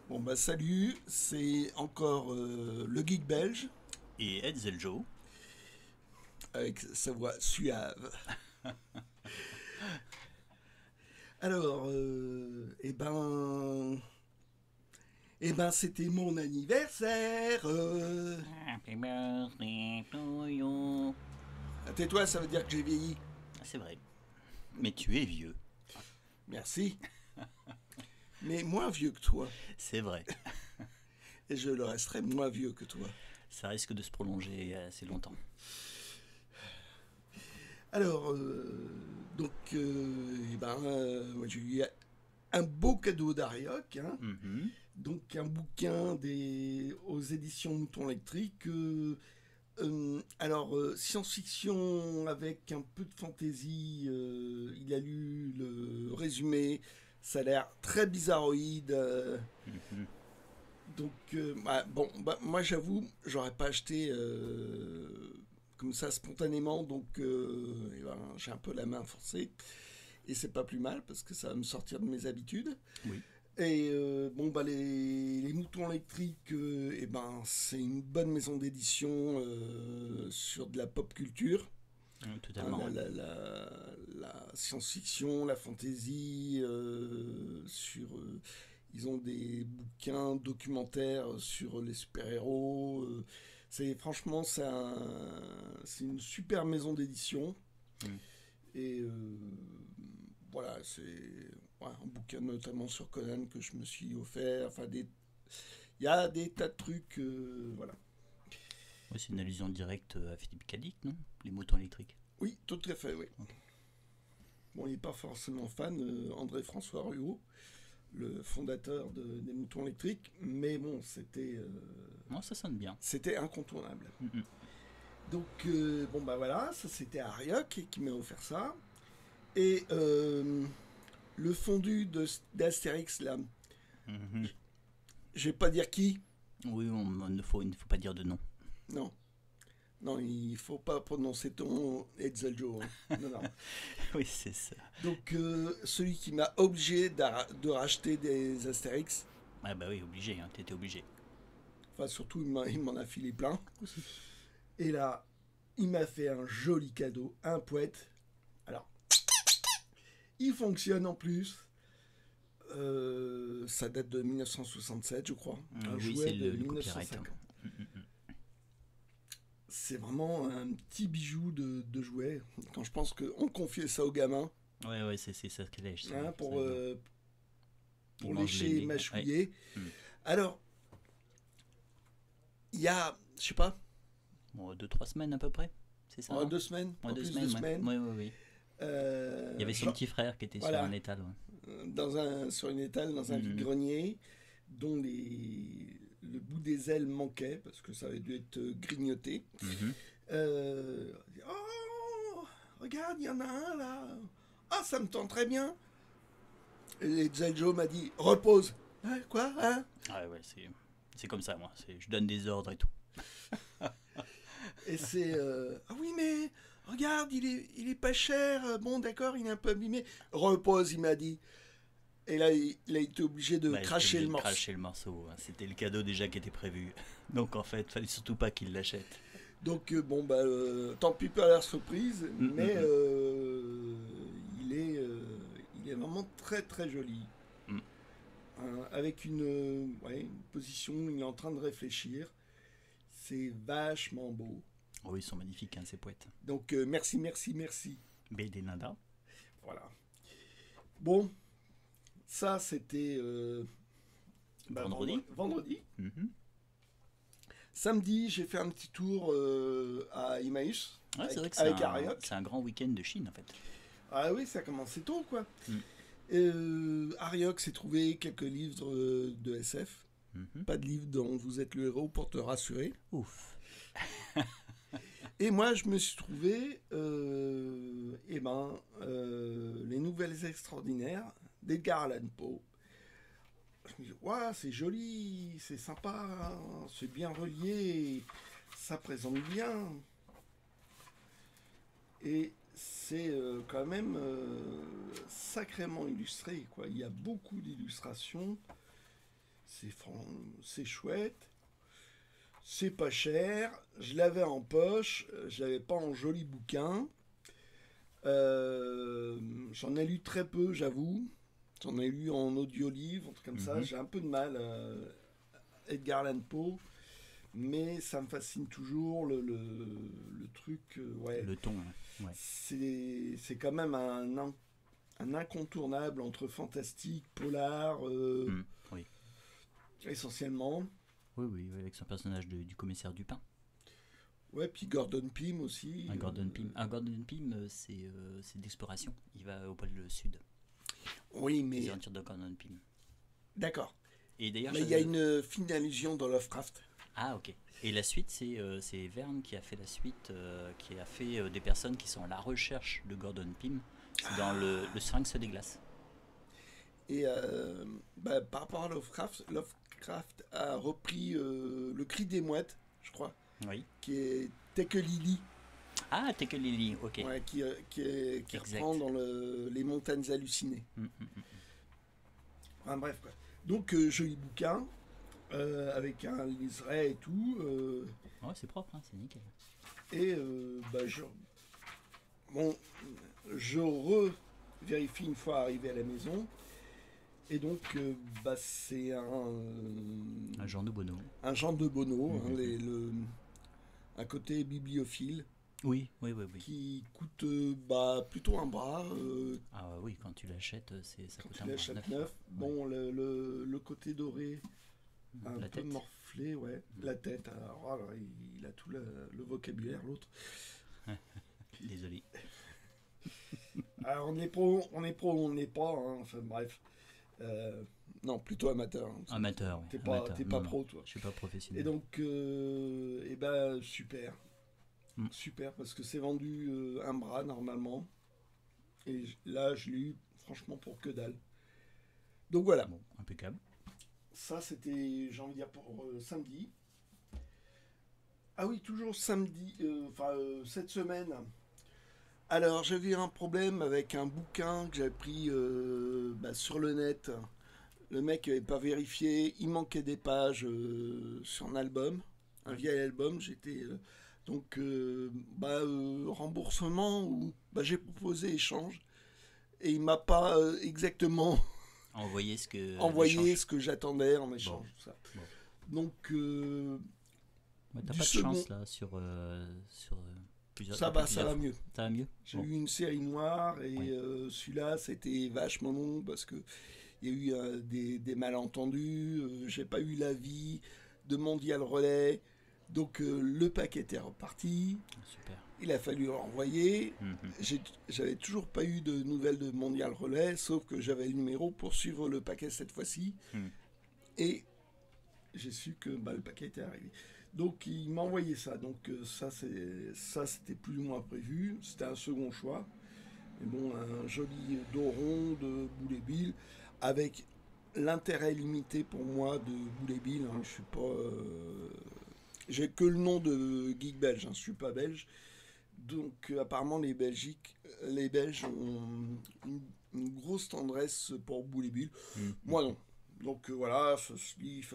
Bon bah salut, c'est encore le geek belge Et Hetzel Joe. avec sa voix suave. Alors, c'était mon anniversaire. Happy birthday to you. Tais-toi, ça veut dire que j'ai vieilli. C'est vrai. Mais tu es vieux. Merci. Mais moins vieux que toi. C'est vrai. Et je le resterai moins vieux que toi. Ça risque de se prolonger assez longtemps. Alors, moi j'ai eu un beau cadeau d'Arioc, hein. Mhm. Donc un bouquin aux éditions Mouton électrique. Science-fiction avec un peu de fantaisie. Il a lu le résumé. Ça a l'air très bizarroïde. Mhm. Moi j'avoue, j'aurais pas acheté comme ça spontanément. J'ai un peu la main forcée. Et c'est pas plus mal parce que ça va me sortir de mes habitudes. Oui, Et les moutons électriques, c'est une bonne maison d'édition sur de la pop culture. Hein, totalement. Oui. la science-fiction, la fantasy, ils ont des bouquins documentaires sur les super-héros. Franchement, c'est une super maison d'édition. Mm. Et voilà, c'est un bouquin notamment sur Conan que je me suis offert. Il y a des tas de trucs. Voilà. Oui, c'est une allusion directe à Philippe Cadic, non? Les moutons électriques. Oui, tout à fait, oui. Ok. Bon, il n'est pas forcément fan, André-François Ruot, le fondateur des moutons électriques, mais bon, Non, ça sonne bien. c'était incontournable. Mhm. Voilà, ça c'était Arioc qui m'a offert ça. Et le fondu d'Astérix, là, Mhm. je vais pas dire qui. Oui, il ne faut pas dire de nom. Non, non, il faut pas prononcer ton Etzeljo, hein. Non, non. Oui, c'est ça. Donc, celui qui m'a obligé de racheter des Astérix, Ah bah oui, obligé, hein, t'étais obligé. enfin, surtout, il m'en a filé plein. Et là, il m'a fait un joli cadeau, un poète. Alors, il fonctionne en plus. Ça date de 1967, je crois. Un Oui, jouet c'est de le copyright. 1950. C'est vraiment un petit bijou de jouet. Quand je pense qu'on confiait ça aux gamins, Ouais, ouais, c'est sacrilège. Ça, hein, ça, ils pour mangent lécher et les. Ouais. mâchouiller. Mm. Alors, il y a, je sais pas, Bon, 2, 3 semaines à peu près, c'est ça, non? 2 semaines, Ouais, pas deux plus de semaines, ouais. semaines. Ouais, ouais, oui. Il y avait son Genre, petit frère qui était sur un voilà, étal, ouais. sur une étale, dans un Mhm. vide-grenier, dont le bout des ailes manquait, parce que ça avait dû être grignoté. Mhm. Oh, regarde, il y en a un là. Ah, ça me tente très bien. Et Zeljo m'a dit, repose. Hein, quoi, hein? Ouais, ouais, c'est comme ça, moi. Je donne des ordres et tout. Et ah oui, mais regarde, il est pas cher. Bon, d'accord, il est un peu abîmé. Repose, il m'a dit. Et là, il a été obligé de Bah, j'étais cracher obligé le de morceau. cracher le morceau, hein. C'était le cadeau déjà qui était prévu. Donc en fait, fallait surtout pas qu'il l'achète. Donc, tant pis pour la surprise, Mm, mm, mais mm. il est vraiment très très joli. Mm. Hein, avec une position où il est en train de réfléchir. C'est vachement beau. Oh, ils sont magnifiques, hein, ces poètes. Donc, merci, merci, merci. BD Nada. Voilà. Bon, ça c'était Vendredi. vendredi. Mhm. Samedi, j'ai fait un petit tour à Emmaüs Ouais, c'est vrai que avec Ariok. c'est un grand week-end de Chine, en fait. Ah oui, ça a commencé tôt, quoi. Mm. Ariok s'est trouvé quelques livres de SF. Mhm. Pas de livre dont vous êtes le héros pour te rassurer. Ouf. Et moi, je me suis trouvé Les Nouvelles Extraordinaires d'Edgar Allan Poe. Je me dis, waouh, c'est joli, c'est sympa, c'est bien relié, ça présente bien. Et c'est quand même sacrément illustré, quoi. Il y a beaucoup d'illustrations. c'est chouette. C'est pas cher. Je l'avais en poche. Je l'avais pas en joli bouquin. J'en ai lu très peu, j'avoue. J'en ai lu en audio-livre, un truc comme ça. J'ai un peu de mal. Edgar Allan Poe. Mais ça me fascine toujours le truc. Ouais. Le ton, ouais. C'est quand même un incontournable entre fantastique, polar, Oui. essentiellement. Oui, avec son personnage du commissaire Dupin. Ouais, puis Gordon Pym aussi. Gordon Pym, c'est d'exploration. Il va au pôle sud. Oui, mais. Les aventures de Gordon Pym. D'accord. Et d'ailleurs, il y a une fine allusion dans Lovecraft. Ah, ok. Et la suite, c'est Verne qui a fait la suite, qui a fait des personnes qui sont à la recherche de Gordon Pym. C'est dans le Sphinx des glaces. Et par rapport à Lovecraft a repris Le Cri des mouettes, je crois. Oui. Qui est Tekelili. Ah, Tekelili, ok. Ouais, qui reprend dans les montagnes hallucinées. Enfin bref, quoi. Donc, joli bouquin, avec un liseré et tout. Ouais, c'est propre, hein, c'est nickel. Et je revérifie une fois arrivé à la maison. Et donc, c'est un Jean de Bonneau. Un Jean de Bonneau, un côté bibliophile. Oui. Qui coûte plutôt un bras. Ah oui, quand tu l'achètes, ça coûte un bras. Tu l'achètes neuf. Bon, le côté doré, un peu morflé, ouais. La tête, alors, il a tout le vocabulaire, l'autre. Désolé. Alors, on est pro, on n'est pas, hein, enfin bref. Non, plutôt amateur. Hein, amateur, oui. T'es pas pro, toi. Je suis pas professionnel. Et donc, super. Super, parce que c'est vendu un bras normalement. Et là, je l'ai eu franchement pour que dalle. Donc voilà. Bon, impeccable. Ça, c'était, j'ai envie de dire, pour samedi. Ah oui, toujours samedi, cette semaine. Alors, j'avais eu un problème avec un bouquin que j'avais pris sur le net. Le mec n'avait pas vérifié. Il manquait des pages sur un album. Un vieil album. J'étais... remboursement ou j'ai proposé échange et il m'a pas exactement envoyé ce que j'attendais en échange. Bon. Ça. Bon. Donc t'as pas de chance là sur plusieurs. Ça va mieux. Ça va mieux. J'ai eu une série noire et celui-là c'était vachement long parce que il y a eu des malentendus. J'ai pas eu l'avis de Mondial Relais. Donc le paquet était reparti. Super. Il a fallu le renvoyer. J'avais toujours pas eu de nouvelles de Mondial Relais, sauf que j'avais le numéro pour suivre le paquet cette fois-ci. Et j'ai su que le paquet était arrivé. Donc il m'a envoyé ça. Donc ça c'était plus ou moins prévu. C'était un second choix. Mais bon, un joli dos rond de Boulet Bill avec l'intérêt limité pour moi de Boulet Bill. Hein, je suis pas... J'ai que le nom de geek belge, je ne suis pas belge. Donc apparemment les Belges ont une grosse tendresse pour Boulet Bill. Moi non. Donc voilà, ça se lit.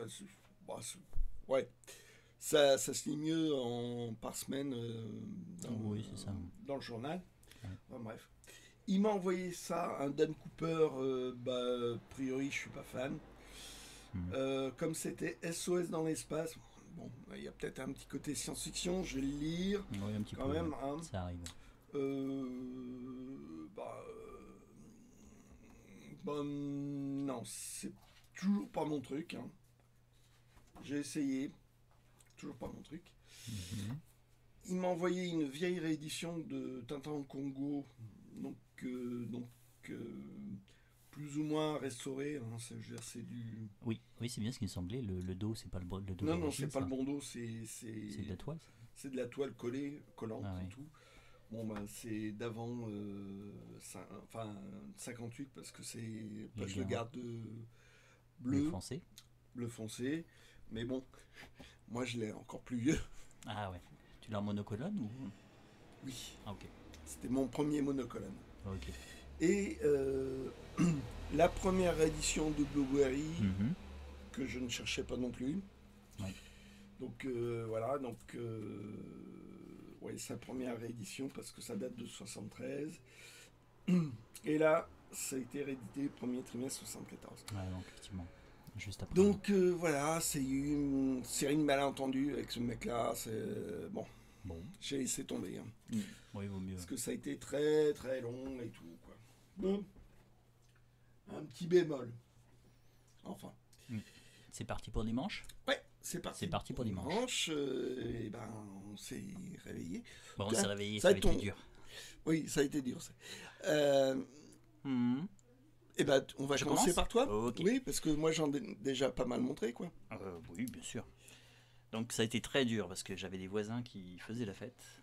Ouais. Ça se lit mieux par semaine dans le journal. Ouais. Enfin, bref. Il m'a envoyé ça, un Dan Cooper, a priori je suis pas fan. Comme c'était SOS dans l'espace. Bon, il y a peut-être un petit côté science-fiction, je vais le lire. Oui, un petit quand peu. Même, hein. Ça arrive. Non, c'est toujours pas mon truc. Hein. J'ai essayé, toujours pas mon truc. Il m'a envoyé une vieille réédition de Tintin au Congo, donc plus ou moins restauré, hein, c'est du... Oui, c'est bien ce qui me semblait. Le dos, c'est pas le dos. Non, c'est pas le bon dos, c'est de la toile. C'est de la toile collante et oui. tout. Bon, c'est d'avant 58 parce que c'est page de garde bleu foncé. Mais bon, moi je l'ai encore plus vieux. Ah ouais. Tu l'as en monocolonne ou... Oui. Ah ok. C'était mon premier monocolonne. Ok. Et la première édition de Blueberry, que je ne cherchais pas non plus. Ouais. Donc voilà, ouais, sa première réédition parce que ça date de 73. Et là, ça a été réédité premier trimestre 74. Ouais, donc effectivement, juste après. Donc voilà, c'est une série de malentendus avec ce mec-là. Bon, Bon, j'ai laissé tomber. Hein. oui, vaut mieux. Parce que ça a été très très long et tout. Quoi. Bon, un petit bémol. Enfin. C'est parti pour dimanche. Ouais, c'est parti. C'est parti pour dimanche. Et ben, on s'est réveillé. Bon, on s'est réveillé, ça ça a été dur. Oui, ça a été dur. Mhm. Et ben, on va Je commencer commence par toi. Ok. Oui, parce que moi j'en ai déjà pas mal montré, quoi. Oui, bien sûr. Donc ça a été très dur parce que j'avais des voisins qui faisaient la fête.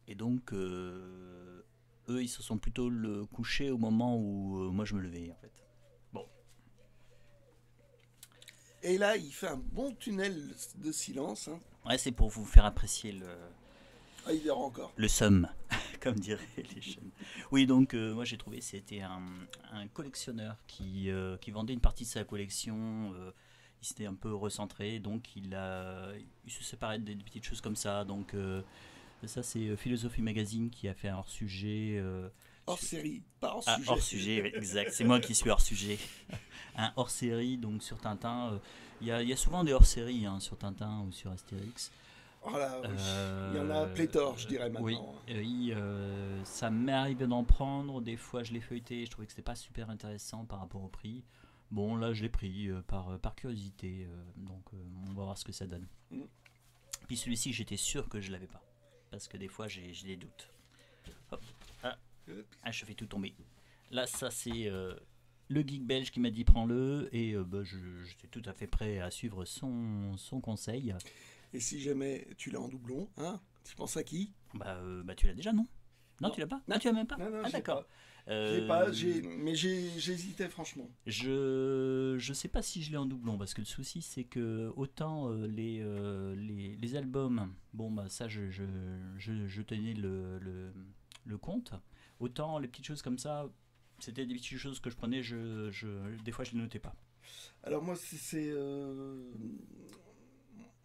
Et donc, eux, ils se sont plutôt couchés au moment où moi je me levais, en fait. Bon, Et là, il fait un bon tunnel de silence. Hein. ouais, c'est pour vous faire apprécier Ah, il dort encore. le somme, comme diraient les jeunes. Oui, donc moi j'ai trouvé c'était un collectionneur qui vendait une partie de sa collection. Il s'était un peu recentré, donc il se séparait des petites choses comme ça. Donc ça c'est Philosophie Magazine qui a fait un hors-sujet. Hors série, pas hors Ah, sujet. hors-sujet, oui, exact. C'est moi qui suis hors-sujet. Un hors-série, donc sur Tintin. Il y a souvent des hors-séries hein, sur Tintin ou sur Astérix. Voilà, oui. Il y en a pléthore, je dirais maintenant. Oui, ça m'est arrivé d'en prendre. Des fois, je l'ai feuilleté. Je trouvais que c'était pas super intéressant par rapport au prix. Bon, là, je l'ai pris par curiosité. Donc, on va voir ce que ça donne. Mm. Puis celui-ci, j'étais sûr que je l'avais pas. Parce que des fois, j'ai des doutes. Hop. Ah, je fais tout tomber. Là, ça, c'est le geek belge qui m'a dit prends-le. Et j'étais tout à fait prêt à suivre son conseil. Et si jamais tu l'as en doublon, hein, tu penses à qui? Bah, tu l'as déjà, non? Non, tu l'as pas? Non. Ah, tu l'as même pas? Non, Ah, j'ai d'accord. pas. Mais j'hésitais franchement. Je sais pas si je l'ai en doublon parce que le souci c'est que autant les albums, bon bah ça je tenais le compte, autant les petites choses comme ça, c'était des petites choses que je prenais, des fois je les notais pas. Alors moi,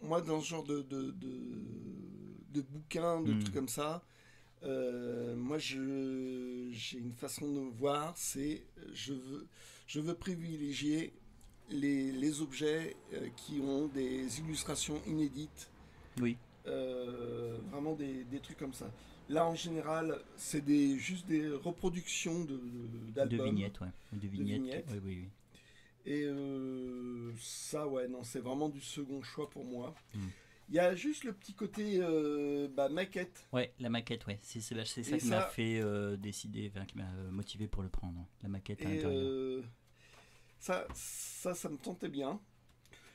moi dans ce genre de bouquins, de trucs comme ça, moi j'ai une façon de voir, c'est je veux privilégier les objets qui ont des illustrations inédites. Oui. Vraiment des trucs comme ça. Là en général, c'est juste des reproductions d'albums. De vignettes, ouais. De vignettes. Oui, oui, oui. Et ça, ouais, non, c'est vraiment du second choix pour moi. Mm. Il y a juste le petit côté maquette. Ouais, la maquette, ouais. C'est ça qui m'a fait décider, qui m'a motivé pour le prendre. La maquette à l'intérieur. Ça me tentait bien.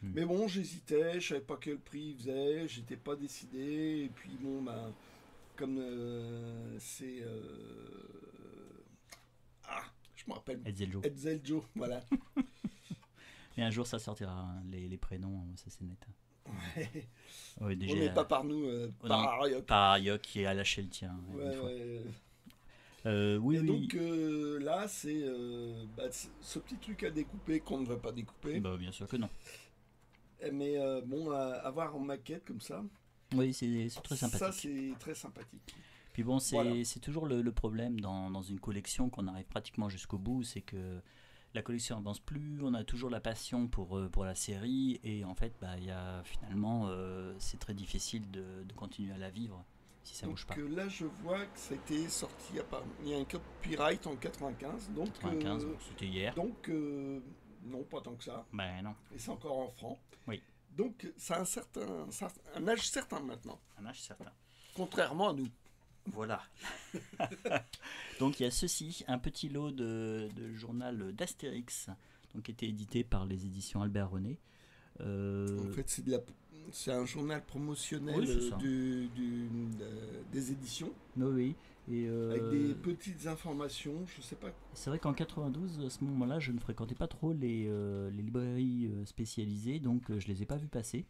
Mm. Mais bon, j'hésitais, je savais pas quel prix il faisait, j'étais pas décidé. Et puis bon, bah, comme c'est... je me rappelle. Edzeljo, voilà. Et un jour ça sortira, hein, les prénoms, ça c'est net. Ouais. Ouais, déjà, On n'est pas par nous, par Ariok. Par Ariok qui a lâché le tien. Ouais. Oui, et oui. donc là, c'est ce petit truc à découper qu'on ne va pas découper. Bah, bien sûr que non. Mais bon, avoir en maquette comme ça. Oui, c'est très sympathique. Ça, c'est très sympathique. Puis bon, c'est Voilà. toujours le problème dans une collection qu'on arrive pratiquement jusqu'au bout, c'est que la collection n'avance plus, on a toujours la passion pour la série, et en fait, bah, finalement, c'est très difficile de continuer à la vivre si ça bouge pas. Donc là, je vois que ça a été sorti, il y a un copyright en 95, donc 95, c'était hier. Donc, non, pas tant que ça. Ben non. Et c'est encore en francs. Oui. Donc, ça a un âge certain maintenant. Un âge certain. Contrairement à nous. Voilà. Donc il y a ceci, un petit lot de journal d'Astérix, donc qui était édité par les éditions Albert René. En fait, c'est un journal promotionnel oui, des éditions. Oui. Et avec des petites informations, je sais pas. C'est vrai qu'en 92, à ce moment-là, je ne fréquentais pas trop les librairies spécialisées, donc je les ai pas vues passer.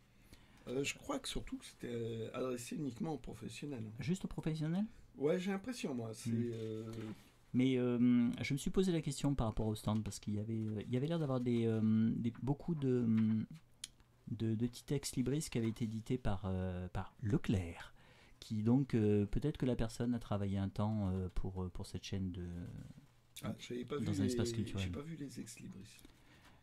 Je crois que surtout c'était adressé uniquement aux professionnels. Juste aux professionnels ? Ouais, j'ai l'impression, moi. Mais je me suis posé la question par rapport au stand parce il y avait l'air d'avoir beaucoup de petits textes libristes qui avaient été édités par Leclerc, qui donc peut-être que la personne a travaillé un temps pour cette chaîne J'avais pas vu dans un espace j'ai culturel. pas vu les ex libris.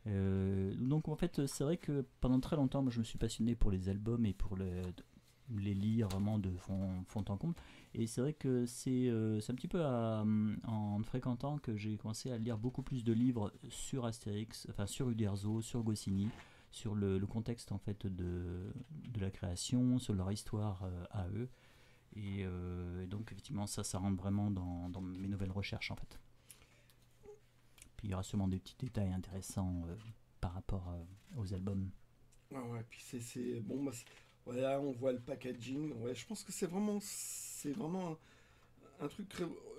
Donc en fait, c'est vrai que pendant très longtemps, moi, je me suis passionné pour les albums et pour les lire vraiment de fond en comble. Et c'est vrai que c'est un petit peu en fréquentant que j'ai commencé à lire beaucoup plus de livres sur Astérix, enfin sur Uderzo, sur Goscinny, sur le contexte en fait de la création, sur leur histoire à eux. Et donc effectivement ça rentre vraiment dans mes nouvelles recherches en fait. Puis il y aura sûrement des petits détails intéressants par rapport aux albums. Ouais, puis bon, bah, voilà, on voit le packaging. Ouais, je pense que c'est vraiment un truc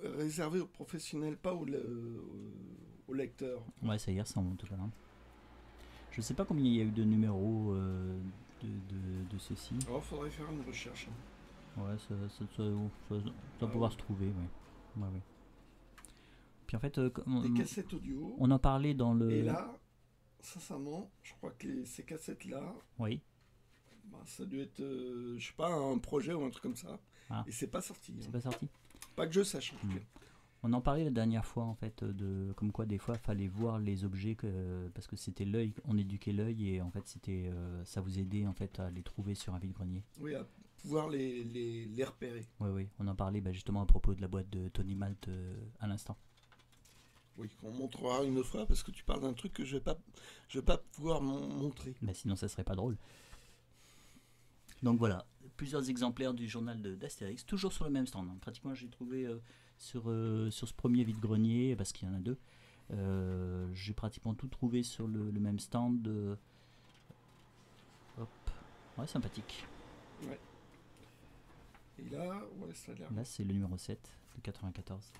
réservé aux professionnels, pas aux lecteurs. Ouais, ça y ressemble en tout cas. Hein. Je sais pas combien il y a eu de numéros de ceci. Alors, faudrait faire une recherche. Ouais, ça doit pouvoir se trouver, ouais. Ouais, ouais. Puis en fait, Des cassettes audio. on en parlait dans le. Et là, sincèrement, je crois que ces cassettes-là, Oui. bah, ça doit être, je sais pas, un projet ou un truc comme ça. Ah. Et c'est pas sorti. C'est Hein. pas sorti. Pas que je sache en tout cas. On en parlait la dernière fois en fait comme quoi des fois fallait voir les objets parce que c'était l'œil, on éduquait l'œil et en fait ça vous aidait en fait à les trouver sur un vide-grenier. Oui, à pouvoir les repérer. Oui, oui, on en parlait justement à propos de la boîte de Tony Malt à l'instant. Oui, qu'on montrera une fois parce que tu parles d'un truc que je vais pas pouvoir montrer. Mais sinon ça serait pas drôle. Donc voilà, plusieurs exemplaires du journal d'Astérix, toujours sur le même stand. Hein. Pratiquement j'ai trouvé sur ce premier vide-grenier, parce qu'il y en a deux, j'ai pratiquement tout trouvé sur le même stand. Hop, ouais, sympathique. Ouais. Et là, ouais, ça a l'air. Là c'est le numéro 7 de 94.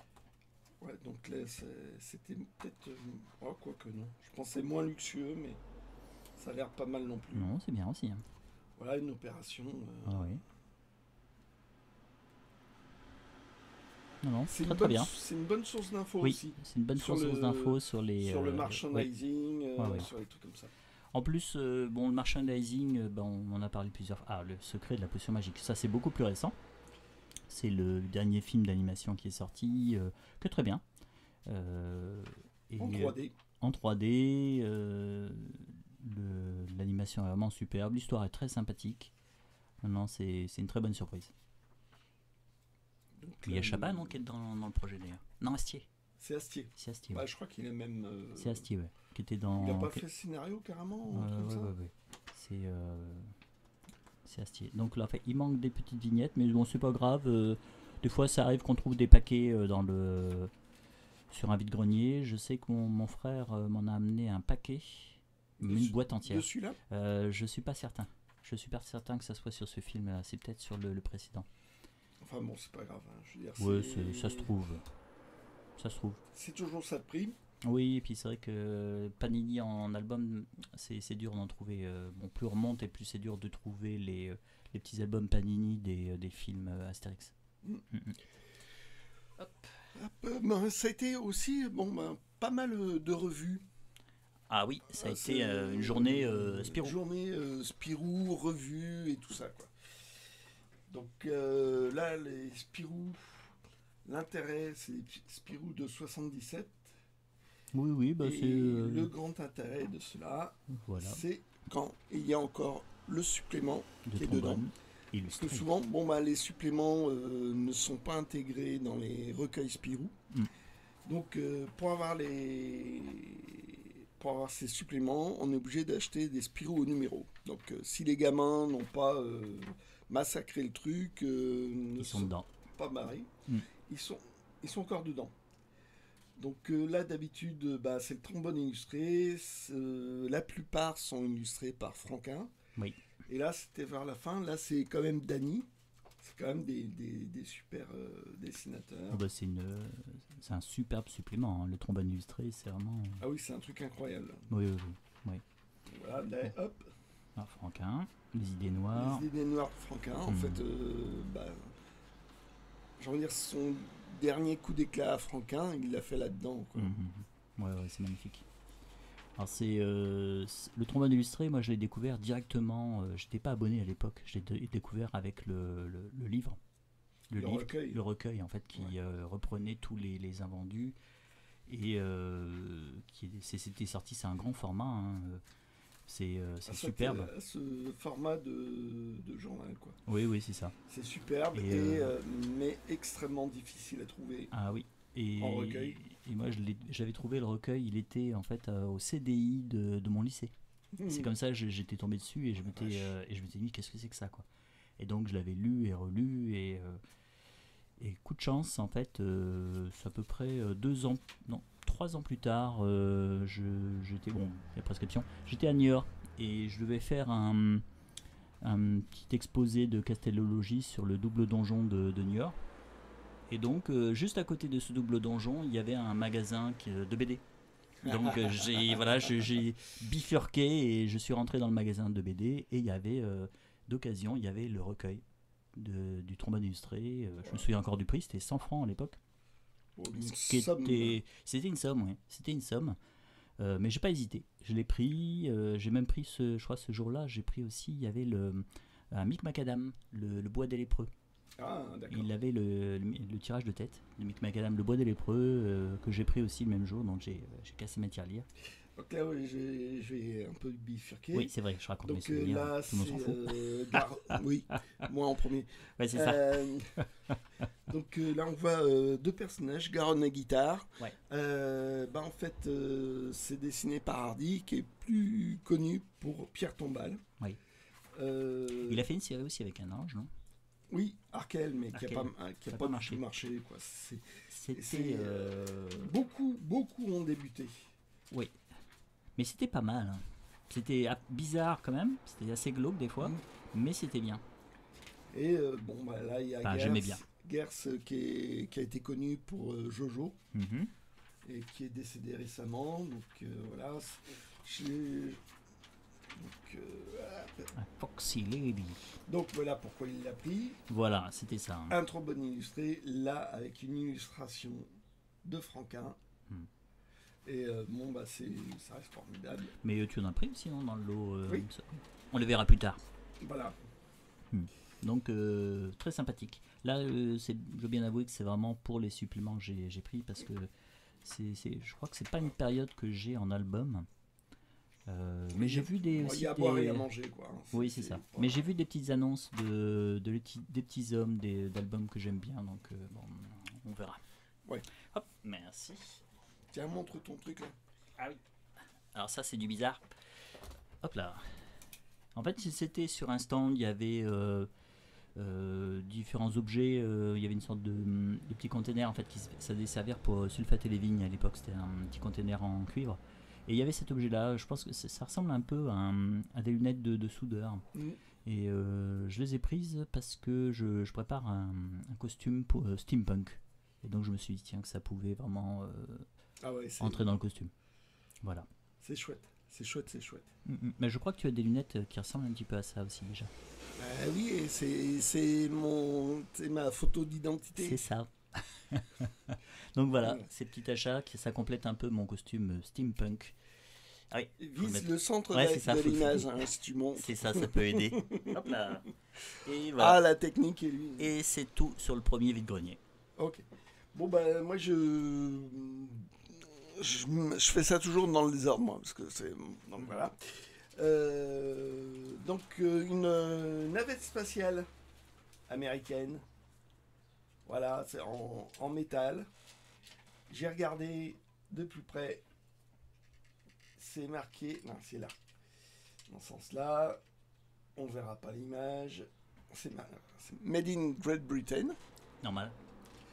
Ouais, donc là, c'était peut-être. Oh, quoi que non. Je pensais moins luxueux, mais ça a l'air pas mal non plus. Non, c'est bien aussi. Hein. Voilà, une opération. Ah oui. Non, c'est très bien. C'est une bonne source d'infos oui, aussi. C'est une bonne source d'infos sur le merchandising, sur les trucs comme ça. En plus, le merchandising, on en a parlé plusieurs fois. Ah, le secret de la potion magique, ça c'est beaucoup plus récent. C'est le dernier film d'animation qui est sorti, que très bien. En 3D. En 3D, l'animation est vraiment superbe, l'histoire est très sympathique. Non, c'est une très bonne surprise. Donc, il y a Chabat non, qui est dans le projet d'ailleurs. Non, Astier. C'est Astier. C'est Astier. Bah, je crois qu'il est même. C'est Astier, ouais. Qui était dans. Il n'a pas fait le scénario carrément. Ouais. C'est Astier. Donc là, en fait, il manque des petites vignettes, mais bon, c'est pas grave. Des fois, ça arrive qu'on trouve des paquets sur un vide-grenier. Je sais que mon frère m'en a amené un paquet, une boîte entière. Dessus là Je suis pas certain. Je suis pas certain que ça soit sur ce film-là. C'est peut-être sur le précédent. Enfin bon, c'est pas grave. Hein. Je veux dire, ouais, ça se trouve. Ça se trouve. C'est toujours ça de prix. Oui, et puis c'est vrai que Panini en album, c'est dur d'en trouver. Bon, plus on remonte et plus c'est dur de trouver les petits albums Panini des films Astérix. Hop. Ça a été aussi pas mal de revues. Ah oui, ça a été une journée Spirou. Une journée Spirou, revue et tout ça, quoi. Donc là, les Spirou, l'intérêt, c'est Spirou de 77. Oui, bah et c'est. Le grand intérêt de cela, voilà. C'est quand il y a encore le supplément de qui est dedans. Illustré. Parce que souvent, les suppléments ne sont pas intégrés dans les recueils Spirou. Donc, pour avoir ces suppléments, on est obligé d'acheter des Spirou au numéro. Donc, si les gamins n'ont pas massacré le truc, ils sont dedans. Pas barrés, ils sont encore dedans. Donc là, d'habitude, c'est le trombone illustré. La plupart sont illustrés par Franquin. Oui. Et là, c'était vers la fin. Là, c'est quand même Dany. C'est quand même des super dessinateurs. Oh c'est un superbe supplément. Hein. Le trombone illustré, c'est vraiment. Ah oui, c'est un truc incroyable. Oui. Voilà, là, hop. Ah, Franquin, les idées noires. Les idées noires de Franquin. En fait, j'ai envie de dire, ce sont dernier coup d'éclat à Franquin, il l'a fait là-dedans, quoi. Ouais, c'est magnifique. Alors le trombone illustré, moi je l'ai découvert directement, j'étais pas abonné à l'époque, je l'ai découvert avec le livre. Le recueil en fait qui reprenait tous les invendus et c'était sorti, c'est un grand format, hein. C'est superbe. Ce format de journal, quoi. Oui, c'est ça. C'est superbe, mais extrêmement difficile à trouver. Ah oui. En recueil. Et moi j'avais trouvé le recueil, il était en fait au CDI de mon lycée. C'est comme ça j'étais tombé dessus et je m'étais dit qu'est-ce que c'est que ça, quoi. Et donc je l'avais lu et relu et coup de chance en fait, c'est à peu près 3 ans plus tard, j'étais la prescription, j'étais à New York et je devais faire un petit exposé de castellologie sur le double donjon de New York. Et donc juste à côté de ce double donjon, il y avait un magasin de BD. Donc j'ai bifurqué et je suis rentré dans le magasin de BD et il y avait d'occasion, il y avait le recueil du trombone illustré. Je me souviens encore du prix, c'était 100 francs à l'époque. C'était une somme, oui. C'était une somme. Mais j'ai pas hésité. Je l'ai pris. J'ai même pris je crois ce jour-là, j'ai pris aussi. Il y avait un Mick Macadam, le bois des lépreux. Ah, d'accord. Il avait le tirage de tête, le Mick Macadam, le bois des lépreux, que j'ai pris aussi le même jour. Donc j'ai cassé ma tirelire. Donc là, oui, je vais un peu bifurquer. Oui, c'est vrai, je raconte mes donc souvenirs. là, tout le monde s'en fout. oui, moi en premier. Ouais, c'est ça. Donc là, on voit deux personnages, Garonne et Guitare. Ouais. En fait, c'est dessiné par Hardy, qui est plus connu pour Pierre Tombal. Oui. Il a fait une série aussi avec un ange, non? Oui, Arkel, mais qui n'a pas marché. Quoi. Beaucoup ont débuté. Oui. Mais c'était pas mal. Hein. C'était bizarre quand même. C'était assez glauque des fois. Mais c'était bien. Et là, il y a j'aimais bien. Gers qui a été connu pour Jojo. Et qui est décédé récemment. Donc voilà. Foxy Lady. Donc voilà pourquoi il l'a pris. Voilà, c'était ça. Un trombone illustré, là, avec une illustration de Franquin. Et ça reste formidable. Mais tu en as pris sinon dans le lot. Oui. On les verra plus tard. Voilà. Donc très sympathique. Là, je veux bien avouer que c'est vraiment pour les suppléments que j'ai pris parce que je crois que c'est pas une période que j'ai en album. Mais j'ai vu il y a à boire et à manger, quoi. Oui, c'est ça. Mais j'ai vu des petites annonces des petits hommes, d'albums que j'aime bien, donc on verra. Ouais. Hop, merci. Tiens, montre ton truc là. Ah oui. Alors ça, c'est du bizarre. Hop là. En fait, c'était sur un stand, il y avait différents objets. Il y avait une sorte de petits containers en fait ça devait servir pour sulfater les vignes à l'époque. C'était un petit container en cuivre. Et il y avait cet objet-là. Je pense que ça ressemble un peu à des lunettes de soudeur. Et je les ai prises parce que je prépare un costume pour steampunk. Et donc je me suis dit tiens que ça pouvait vraiment entrer dans le costume. Voilà. C'est chouette. C'est chouette. Mais je crois que tu as des lunettes qui ressemblent un petit peu à ça aussi déjà. Oui, et c'est ma photo d'identité. C'est ça. Donc voilà, ces petits achats, ça complète un peu mon costume steampunk. Ah oui, vise le centre de l'image, hein, si tu montes. C'est ça peut aider. Hop là. Et voilà. Ah, la technique est lui. Et c'est tout sur le premier vide-grenier. Ok. Bon, moi je fais ça toujours dans le désordre, moi, parce que c'est... Donc voilà. Une navette spatiale américaine. Voilà, c'est en métal. J'ai regardé de plus près. C'est marqué... Non, c'est là. Dans ce sens-là. On ne verra pas l'image. C'est Made in Great Britain. Normal.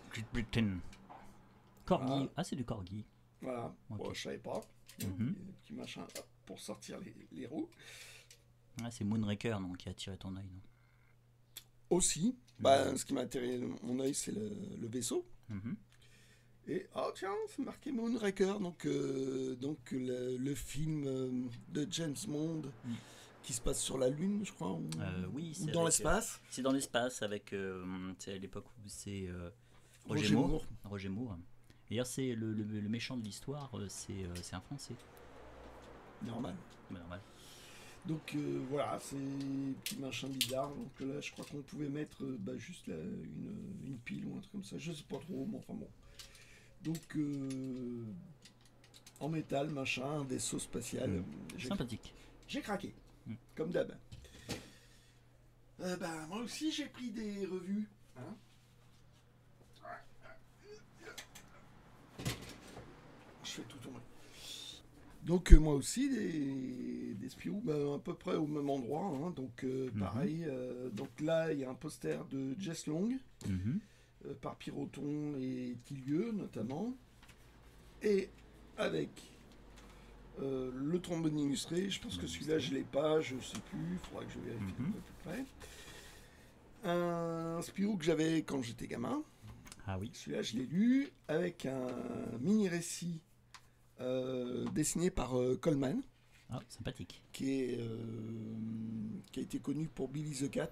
Great Britain. Corgi. Voilà. Ah, c'est du corgi. Voilà. Okay. Bon, je savais pas. Il y a des petits machins pour sortir les roues. Ah, c'est Moonraker non, qui a attiré ton œil, non? Aussi. Ce qui m'a attiré mon œil, c'est le vaisseau. Et tiens, c'est marqué Moonraker, donc le film de James Bond qui se passe sur la Lune, je crois, oui, ou dans l'espace. C'est dans l'espace avec, c'est à l'époque où c'est Roger Moore. Roger Moore. D'ailleurs, c'est le méchant de l'histoire, c'est un Français. Normal. Bah, normal. Donc voilà, c'est un petit machin bizarre. Donc là, je crois qu'on pouvait mettre juste là, une pile ou un truc comme ça. Je sais pas trop, mais enfin bon. Donc en métal, machin, un vaisseau spatial. Sympathique. J'ai craqué, comme d'hab. Moi aussi, j'ai pris des revues. Hein. Je fais tout tomber. Donc moi aussi des Spirou, à peu près au même endroit, hein. Donc pareil. Donc là il y a un poster de Jess Long par Piroton et Tillieux notamment, et avec le trombone illustré. Je pense que celui-là je l'ai pas, je sais plus, il faudra que je vérifie un peu plus près. Un Spirou que j'avais quand j'étais gamin. Ah oui. Celui-là je l'ai lu avec un mini récit. Dessiné par Coleman, sympathique, qui a été connu pour Billy the Cat,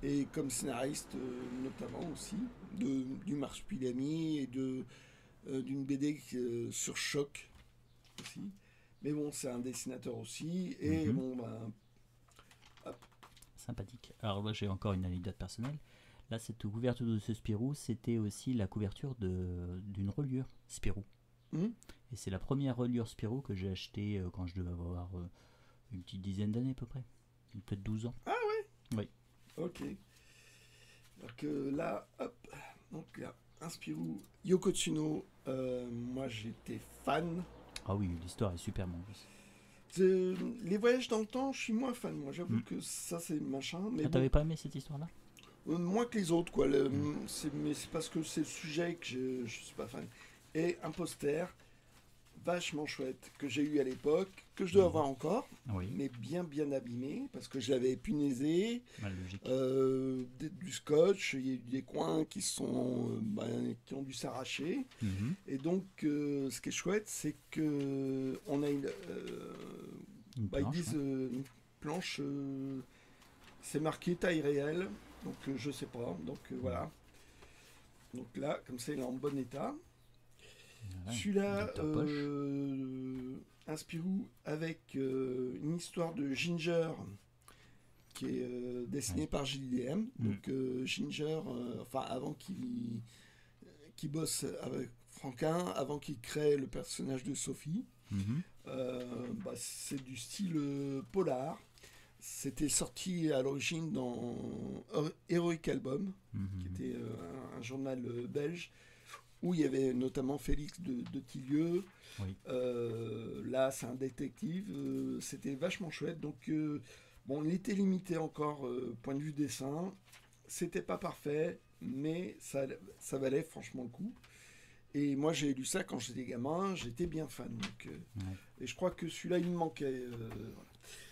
et comme scénariste notamment aussi du Marsupilami et d'une BD sur Choc aussi. Mais bon, c'est un dessinateur aussi, et sympathique. Alors là, j'ai encore une anecdote personnelle. Là, cette couverture de ce Spirou, c'était aussi la couverture d'une reliure Spirou. Et c'est la première reliure Spirou que j'ai achetée quand je devais avoir une petite dizaine d'années à peu près. Peut-être 12 ans. Ah ouais. Oui. Ok. Donc là, hop. Donc là, un Spirou Yoko Tsuno. Moi, j'étais fan. Ah oui, l'histoire est super bonne. Les voyages dans le temps, je suis moins fan. Moi, j'avoue que ça, c'est machin. Mais t'avais pas aimé cette histoire-là? Moins que les autres, quoi. Mais c'est parce que c'est le sujet que je suis pas fan. Et un poster vachement chouette que j'ai eu à l'époque, que je dois avoir encore, mais bien abîmé, parce que je l'avais punaisé, du scotch, il y a eu des coins qui ont dû s'arracher, et donc ce qui est chouette, c'est que on a une planche, une planche, c'est marqué taille réelle, donc je sais pas, donc voilà. Donc là, comme ça, il est en bon état. Celui-là, un Spirou avec une histoire de Ginger qui est dessinée par JDM. Donc Ginger, avant qu'il bosse avec Franquin, avant qu'il crée le personnage de Sophie, c'est du style polar. C'était sorti à l'origine dans Heroic Album, qui était un journal belge, où il y avait notamment Félix de Tillieux. Là, c'est un détective. C'était vachement chouette. Donc, il était limité encore point de vue dessin. C'était pas parfait, mais ça valait franchement le coup. Et moi, j'ai lu ça quand j'étais gamin. J'étais bien fan. Donc, et je crois que celui-là, il me manquait. Voilà.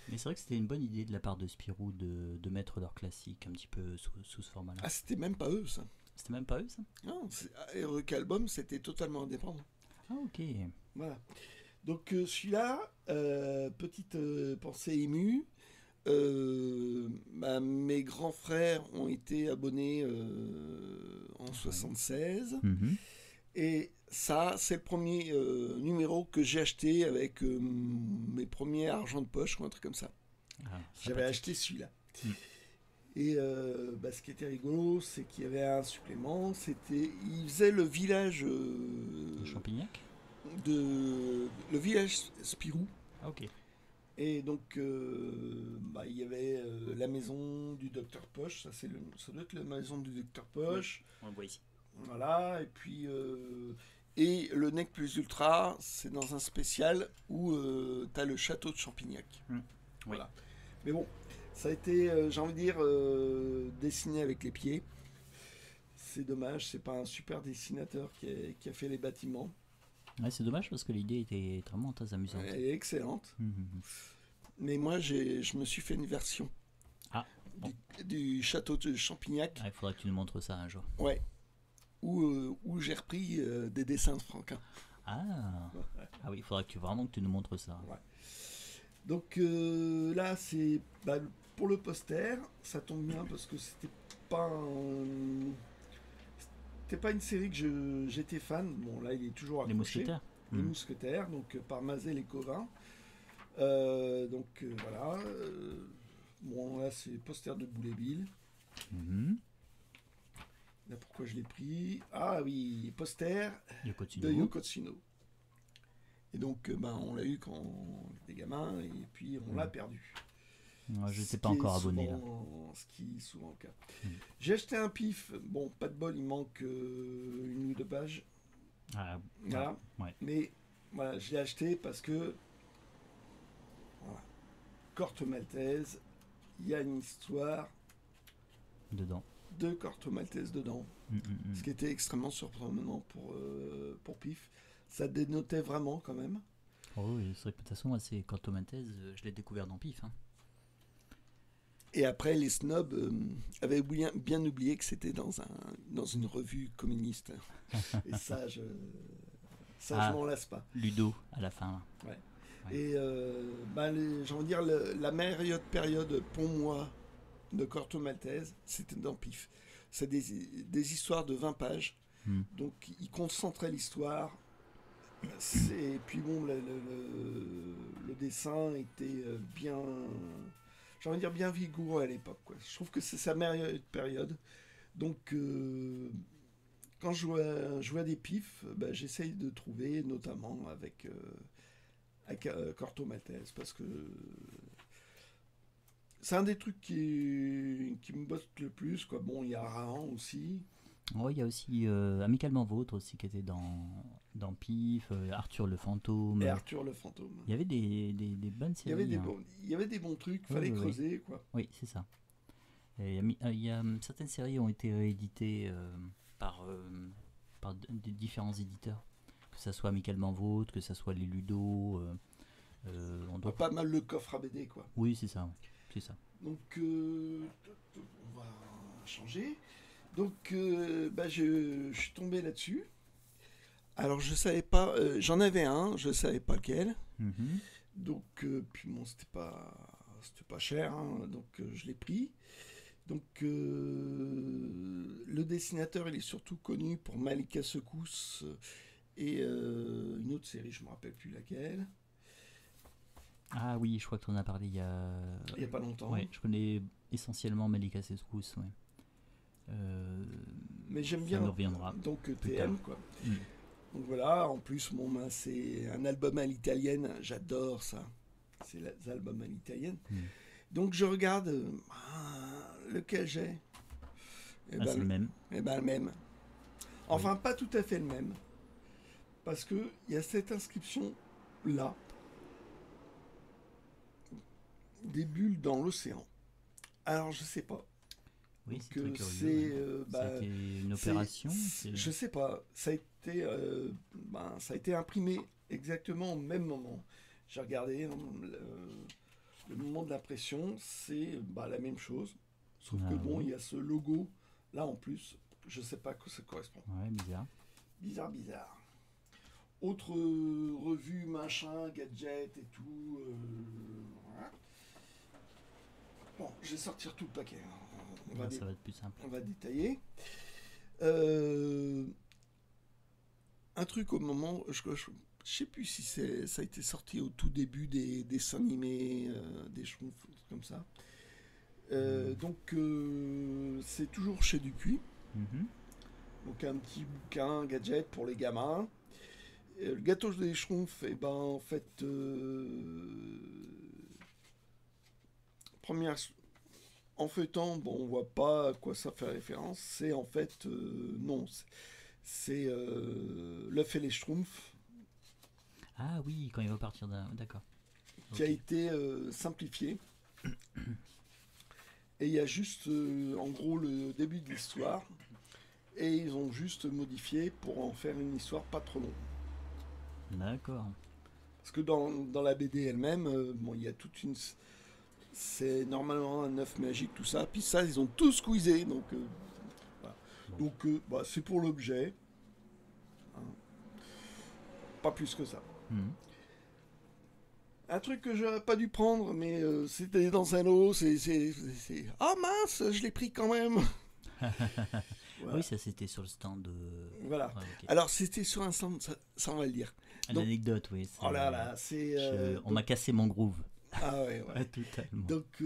Mais c'est vrai que c'était une bonne idée de la part de Spirou de mettre leur classique un petit peu sous ce format-là. Ah, c'était même pas eux, ça. C'était même pas eux, ça? Non, Heroic Album, c'était totalement indépendant. Ah, ok. Voilà. Donc celui-là, petite pensée émue, mes grands frères ont été abonnés en 76. Et ça, c'est le premier numéro que j'ai acheté avec mes premiers argent de poche ou un truc comme ça. J'avais acheté celui-là. Et ce qui était rigolo, c'est qu'il y avait un supplément. Il faisait le village de Champignac, le village Spirou. Ah, ok. Et donc il y avait la maison du Docteur Poche. Ça doit être la maison du Docteur Poche. On le voit ici. Voilà. Et puis et le Nec Plus Ultra, c'est dans un spécial où tu as le château de Champignac. Voilà. Mais bon. Ça a été, j'ai envie de dire, dessiné avec les pieds. C'est dommage, c'est pas un super dessinateur qui a fait les bâtiments. Ouais, c'est dommage parce que l'idée était vraiment très amusante. Elle est excellente. Mais moi, je me suis fait une version du château de Champignac. Il faudra que tu nous montres ça un jour. Ouais. Où j'ai repris des dessins de Franquin. Ah oui, il faudra vraiment que tu nous montres ça. Ouais. Donc là, c'est pour le poster, ça tombe bien parce que c'était c'était pas une série que j'étais fan. Bon, là, il est toujours Les accroché. Mousquetaires. Les Mm. Mousquetaires, donc par Mazel et Covin. Voilà. Bon, là, c'est poster de Boulet-Bill. Mhm. Là, pourquoi je l'ai pris? Ah oui, poster Yoko de Tsuno. Yoko Tsuno. Et donc, on l'a eu quand on était gamin, et puis on l'a perdu. Ouais, je Ce n'étais pas qui est encore abonné là. Ce qui est souvent le cas. Mm. J'ai acheté un pif. Bon, pas de bol, il manque une ou deux pages. Ah, Voilà. ouais. Mais voilà, je l'ai acheté parce que voilà, Corto Maltese, il y a une histoire Dedans. de Corto Maltese dedans, Mm, mm, mm. ce qui était extrêmement surprenant pour Pif. Ça dénotait vraiment quand même. Oh oui, c'est vrai que de toute façon, moi, c'est Corto Maltese, je l'ai découvert dans Pif. Hein. Et après, les snobs avaient bien oublié que c'était dans une revue communiste. Et ça, je m'en lasse pas. Ludo, à la fin. Là. Ouais. Ouais. Et j'ai envie de dire, la meilleure période pour moi de Corto Maltese, c'était dans Pif. C'est des histoires de 20 pages. Mm. Donc, il concentrait l'histoire. Et puis bon, le dessin était bien, j'ai envie de dire bien vigoureux à l'époque, quoi. Je trouve que c'est sa meilleure période. Donc, quand je joue à des pifs, j'essaye de trouver, notamment avec Corto Maltese, parce que c'est un des trucs qui me botte le plus, quoi. Bon, il y a Rahan aussi. Oh, il y a aussi Amicalement Vôtre aussi qui était dans Pif, Arthur le fantôme. Et Arthur le fantôme. Il y avait des bonnes Il y séries. avait des bons trucs, fallait Oui. creuser, quoi. Oui, c'est ça. Et il y a certaines séries ont été rééditées par des différents éditeurs, que ça soit Amicalement Vôtre, que ça soit les Ludo. Pas mal le coffre à BD, quoi. Oui, c'est ça. C'est ça. Donc, on va changer. Donc, je suis tombé là-dessus. Alors, je savais pas. J'en avais un, je savais pas lequel. Mhm. Donc, puis bon, c'était pas cher, hein, donc je l'ai pris. Donc, le dessinateur, il est surtout connu pour Malika Secousse et une autre série, je me rappelle plus laquelle. Ah oui, je crois que tu en as parlé il y a pas longtemps. Ouais, je connais essentiellement Malika Secousse. Ouais. Mais j'aime ça bien. me reviendra. Donc, plus TM, tard. quoi. Mm. Donc voilà, en plus, c'est un album à l'italienne, j'adore ça. C'est les albums à l'italienne. Mm. Donc je regarde lequel j'ai. C'est le même. Le même. Enfin, pas tout à fait le même. Parce qu'il y a cette inscription là. Des bulles dans l'océan. Alors, je sais pas. Oui, Donc, c'est très curieux. c'est, ça a été une opération. Je sais pas. Ça a été imprimé exactement au même moment. J'ai regardé le moment de l'impression, c'est la même chose. Sauf que bon, il y a ce logo là en plus. Je sais pas à quoi ça correspond. Ouais, bizarre. Bizarre. Autre revue, machin, gadget et tout. Voilà. Bon, je vais sortir tout le paquet. Ça va être plus simple. On va détailler. Un truc au moment, je sais plus si ça a été sorti au tout début des dessins animés, des schtroumpfs, comme ça. Donc c'est toujours chez Dupuis. Mm-hmm. Donc un petit bouquin gadget pour les gamins. Et le gâteau des schtroumpfs, en fait, en feuilletant, bon, on voit pas à quoi ça fait référence. C'est en fait, non, c'est l'œuf et les schtroumpfs. Ah oui, quand il va partir d'accord. Qui a été simplifié. Et il y a juste, en gros, le début de l'histoire. Et ils ont juste modifié pour en faire une histoire pas trop longue. D'accord. Parce que dans la BD elle-même, il y a toute une... C'est normalement un œuf magique, tout ça. Puis ça, ils ont tout squeezé. Donc, voilà. Bon. Donc c'est pour l'objet. Hein. Pas plus que ça. Mm. Un truc que j'aurais pas dû prendre, mais c'était dans un lot. Ah mince, je l'ai pris quand même. Voilà. Oui, ça c'était sur le stand. Voilà. Ouais, ok. Alors, c'était sur un stand, ça, on va le dire. Donc, L'anecdote, oui. oh là là, c'est... On m'a cassé mon groove. Ah ouais, Ouais, ouais. totalement. Donc,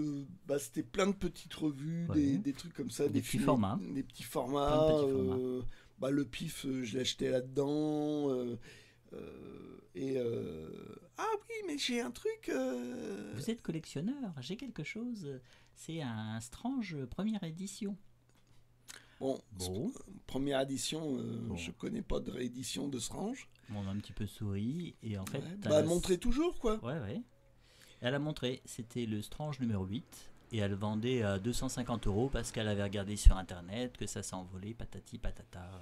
c'était plein de petites revues, Ouais. des trucs comme ça. Des petits formats. Des petits Plein formats. de petits formats. Le pif, je l'ai acheté là-dedans. Ah oui, mais j'ai un truc... Vous êtes collectionneur, j'ai quelque chose. C'est un Strange première édition. Bon, Bon, première édition, Bon. je connais pas de réédition de Strange. on a un petit peu souri et en fait, Ouais. Bah, montrer toujours, quoi. Ouais, ouais. Elle a montré, c'était le Strange numéro 8 et elle vendait à 250 € parce qu'elle avait regardé sur internet que ça s'est envolé, patati patata.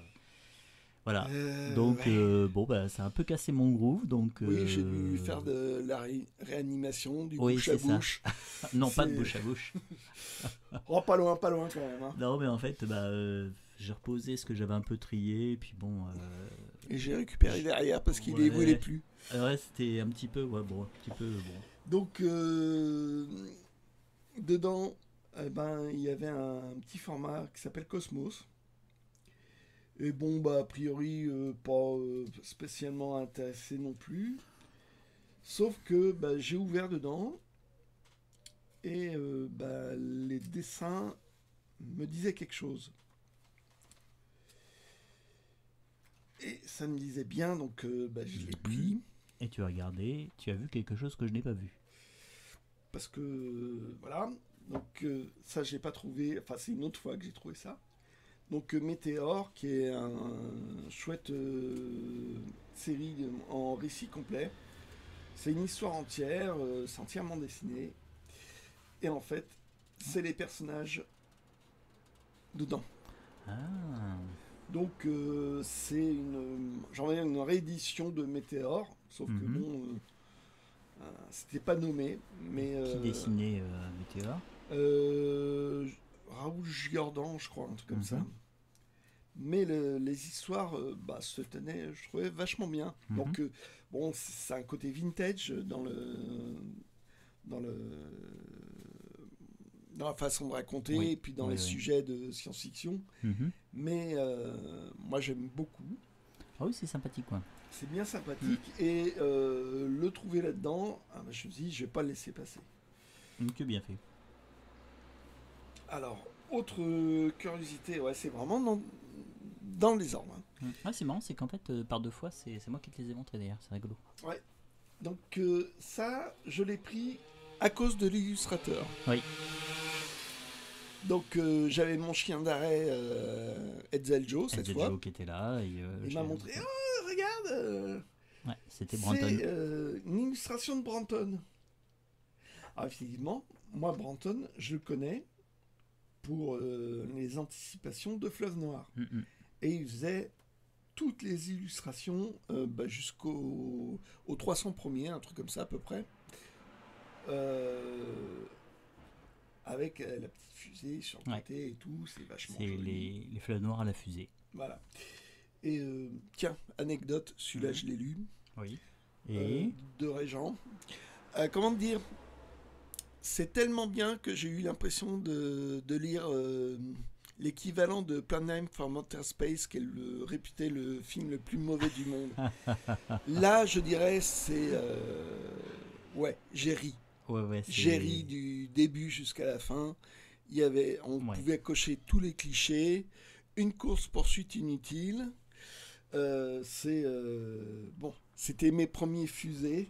Voilà. Donc, Ouais. bon, bah, ça a un peu cassé mon groove. Donc, Oui, j'ai dû faire de la réanimation, du Oui, bouche à c'est ça. bouche. Non, pas de C'est- bouche à bouche. Oh, pas loin quand même. Hein. Non, mais en fait, bah, j'ai reposé ce que j'avais un peu trié. Et puis bon. Et j'ai récupéré derrière parce qu'il ne Ouais. voulait plus. Ouais, c'était un petit peu. Ouais, bon, un petit peu. Bon. Donc, dedans, il y avait un petit format qui s'appelle Cosmos. Et bon, bah, a priori, pas spécialement intéressé non plus. Sauf que bah, j'ai ouvert dedans et les dessins me disaient quelque chose. Et ça me disait bien, donc je l'ai pris. Et tu as regardé, tu as vu quelque chose que je n'ai pas vu. Parce que, voilà. Donc, ça, j'ai pas trouvé. Enfin, c'est une autre fois que j'ai trouvé ça. Donc, Météor, qui est un chouette série en récit complet. C'est une histoire entière, c'est entièrement dessiné. Et en fait, c'est les personnages dedans. Ah, Donc, j'en ai une réédition de Météor, sauf que Mhm. bon, c'était pas nommé, mais qui dessinait Météor? Raoul Giordan, je crois, un truc comme ça. Mhm. Mais les histoires se tenaient, je trouvais, vachement bien. Mhm. Donc, bon, c'est un côté vintage dans le, dans la façon de raconter, Oui. et puis dans Oui, les oui. sujets de science-fiction. Mhm. Mais moi, j'aime beaucoup. Ah oui, c'est sympathique, quoi. C'est bien sympathique. Et le trouver là-dedans, je me suis dit, je vais pas le laisser passer. Que bien fait. Alors, autre curiosité, ouais, c'est vraiment dans les ordres. Hein. Ah, c'est marrant, c'est qu'en fait, par deux fois, c'est moi qui te les ai montrés d'ailleurs, c'est rigolo. Donc ça, je l'ai pris à cause de l'illustrateur. Oui. Donc j'avais mon chien d'arrêt Hetzel Joe cette Hetzel fois. Joe qui était là. Et, Il m'a montré, oh regarde, Ouais, c'était Branton. c'est une illustration de Branton. Alors effectivement, moi Branton, je le connais pour les anticipations de Fleuve Noir. Mhm. Et il faisait toutes les illustrations jusqu'aux 300 premiers, un truc comme ça à peu près. Avec la petite fusée sur le Ouais. côté et tout, c'est vachement C'est joli. les fleuves noirs à la fusée. Voilà. Et tiens, anecdote, celui-là Mhm. je l'ai lu, Oui. Et de Régent. Comment te dire, c'est tellement bien que j'ai eu l'impression de lire l'équivalent de Planetime from Outer Space, qui est réputé le film le plus mauvais du monde. Là, je dirais, c'est... ouais, j'ai ri. ouais, J'ai ri du début jusqu'à la fin. On Ouais. pouvait cocher tous les clichés. Une course-poursuite inutile. Bon, c'était mes premiers fusées.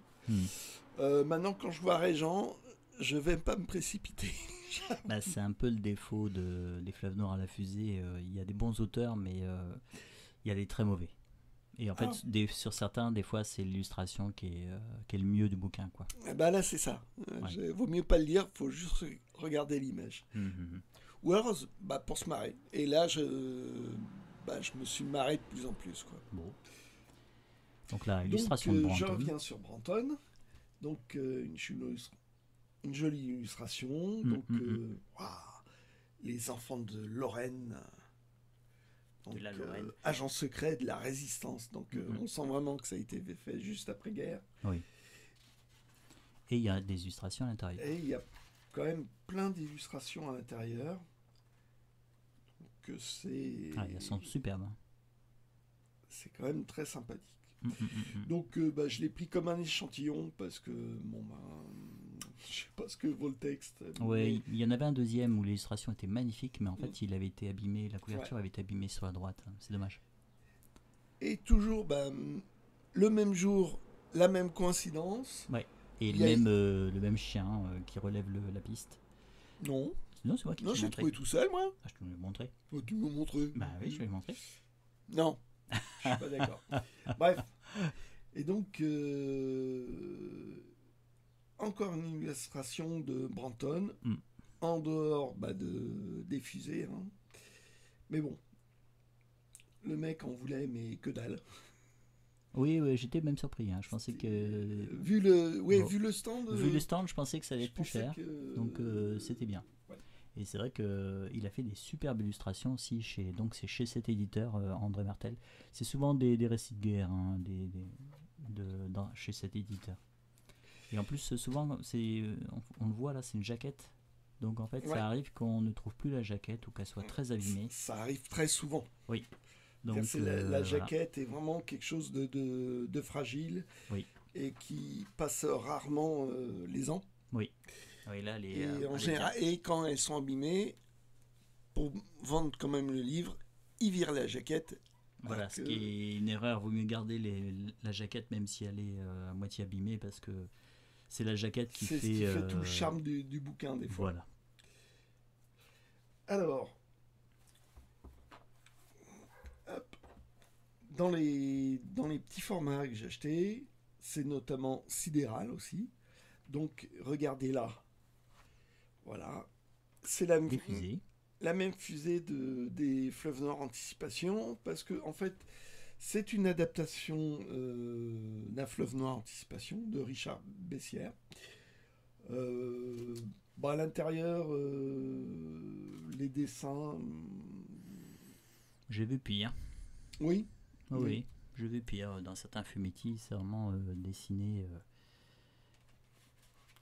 Maintenant, quand je vois Régent, je vais pas me précipiter. Bah, c'est un peu le défaut des fleuves noirs à la fusée. Il y a des bons auteurs, mais il y a des très mauvais. Et en fait, sur certains, des fois, c'est l'illustration qui est le mieux du bouquin, quoi. Bah là, c'est ça. Ouais. Vaut mieux pas le lire, faut juste regarder l'image. Mhm. Ou alors, pour se marrer. Et là, je me suis marré de plus en plus, quoi. Bon. Donc la illustration Donc, de Branton. je reviens sur Branton. Donc, une jolie illustration. Donc, waouh, les enfants de Lorraine. Donc, De la Lorraine. agent secret de la résistance. Donc, on sent vraiment que ça a été fait juste après-guerre. Oui. Et il y a des illustrations à l'intérieur. Et il y a quand même plein d'illustrations à l'intérieur. Ah, elles sont superbes. c'est quand même très sympathique. Mm, mm, mm, mm. Donc je l'ai pris comme un échantillon parce que je sais pas ce que vaut le texte. Ouais, mais- il y en avait un deuxième où l'illustration était magnifique, mais en fait, Mm. il avait été abîmé, la couverture Ouais. avait été abîmée sur la droite. C'est dommage. Et toujours le même jour, la même coïncidence. Ouais. Et Il y a- le même chien qui relève la piste. Non, Non, c'est moi qui non, te l'ai j'ai montré. trouvé tout seul moi. Ah, je te l'ai montré. Oh, tu me montres. Bah oui, je te l'ai montré. Non, je suis pas d'accord. Bref. Et donc, encore une illustration de Branton, Mm. en dehors des fusées. Hein. Mais bon, le mec en voulait, mais que dalle. Oui, ouais, j'étais même surpris. Hein. Je pensais que. Vu Bon. le stand. Vu le stand, je pensais que ça allait je être plus pensais cher. que- Donc c'était bien. Ouais. Et c'est vrai qu'il a fait des superbes illustrations aussi donc c'est chez cet éditeur, André Martel. C'est souvent des récits de guerre hein, chez cet éditeur. Et en plus, souvent, on le voit là, c'est une jaquette. Donc en fait, Ouais. ça arrive qu'on ne trouve plus la jaquette ou qu'elle soit très abîmée. Ça arrive très souvent. Donc C'est la voilà. jaquette est vraiment quelque chose de fragile Oui. et qui passe rarement les ans. Oui, là, Et en général, et quand elles sont abîmées, pour vendre quand même le livre, ils virent la jaquette. Voilà, parce ce que qui est une erreur, vaut mieux garder la jaquette même si elle est à moitié abîmée parce que c'est la jaquette qui c'est fait, ce qui fait tout le charme du bouquin des fois. Voilà. Alors, hop, dans les petits formats que j'ai achetés, c'est notamment Sidéral aussi. Donc regardez là. Voilà. C'est Des fusées. la même fusée des Fleuves Noirs Anticipation, parce que en fait, c'est une adaptation d'un Fleuve Noir Anticipation de Richard Bessières. À l'intérieur, les dessins, J'ai vu pire. oui, Ah Oui. oui, j'ai vu pire. Dans certains fumetti, c'est vraiment dessiné.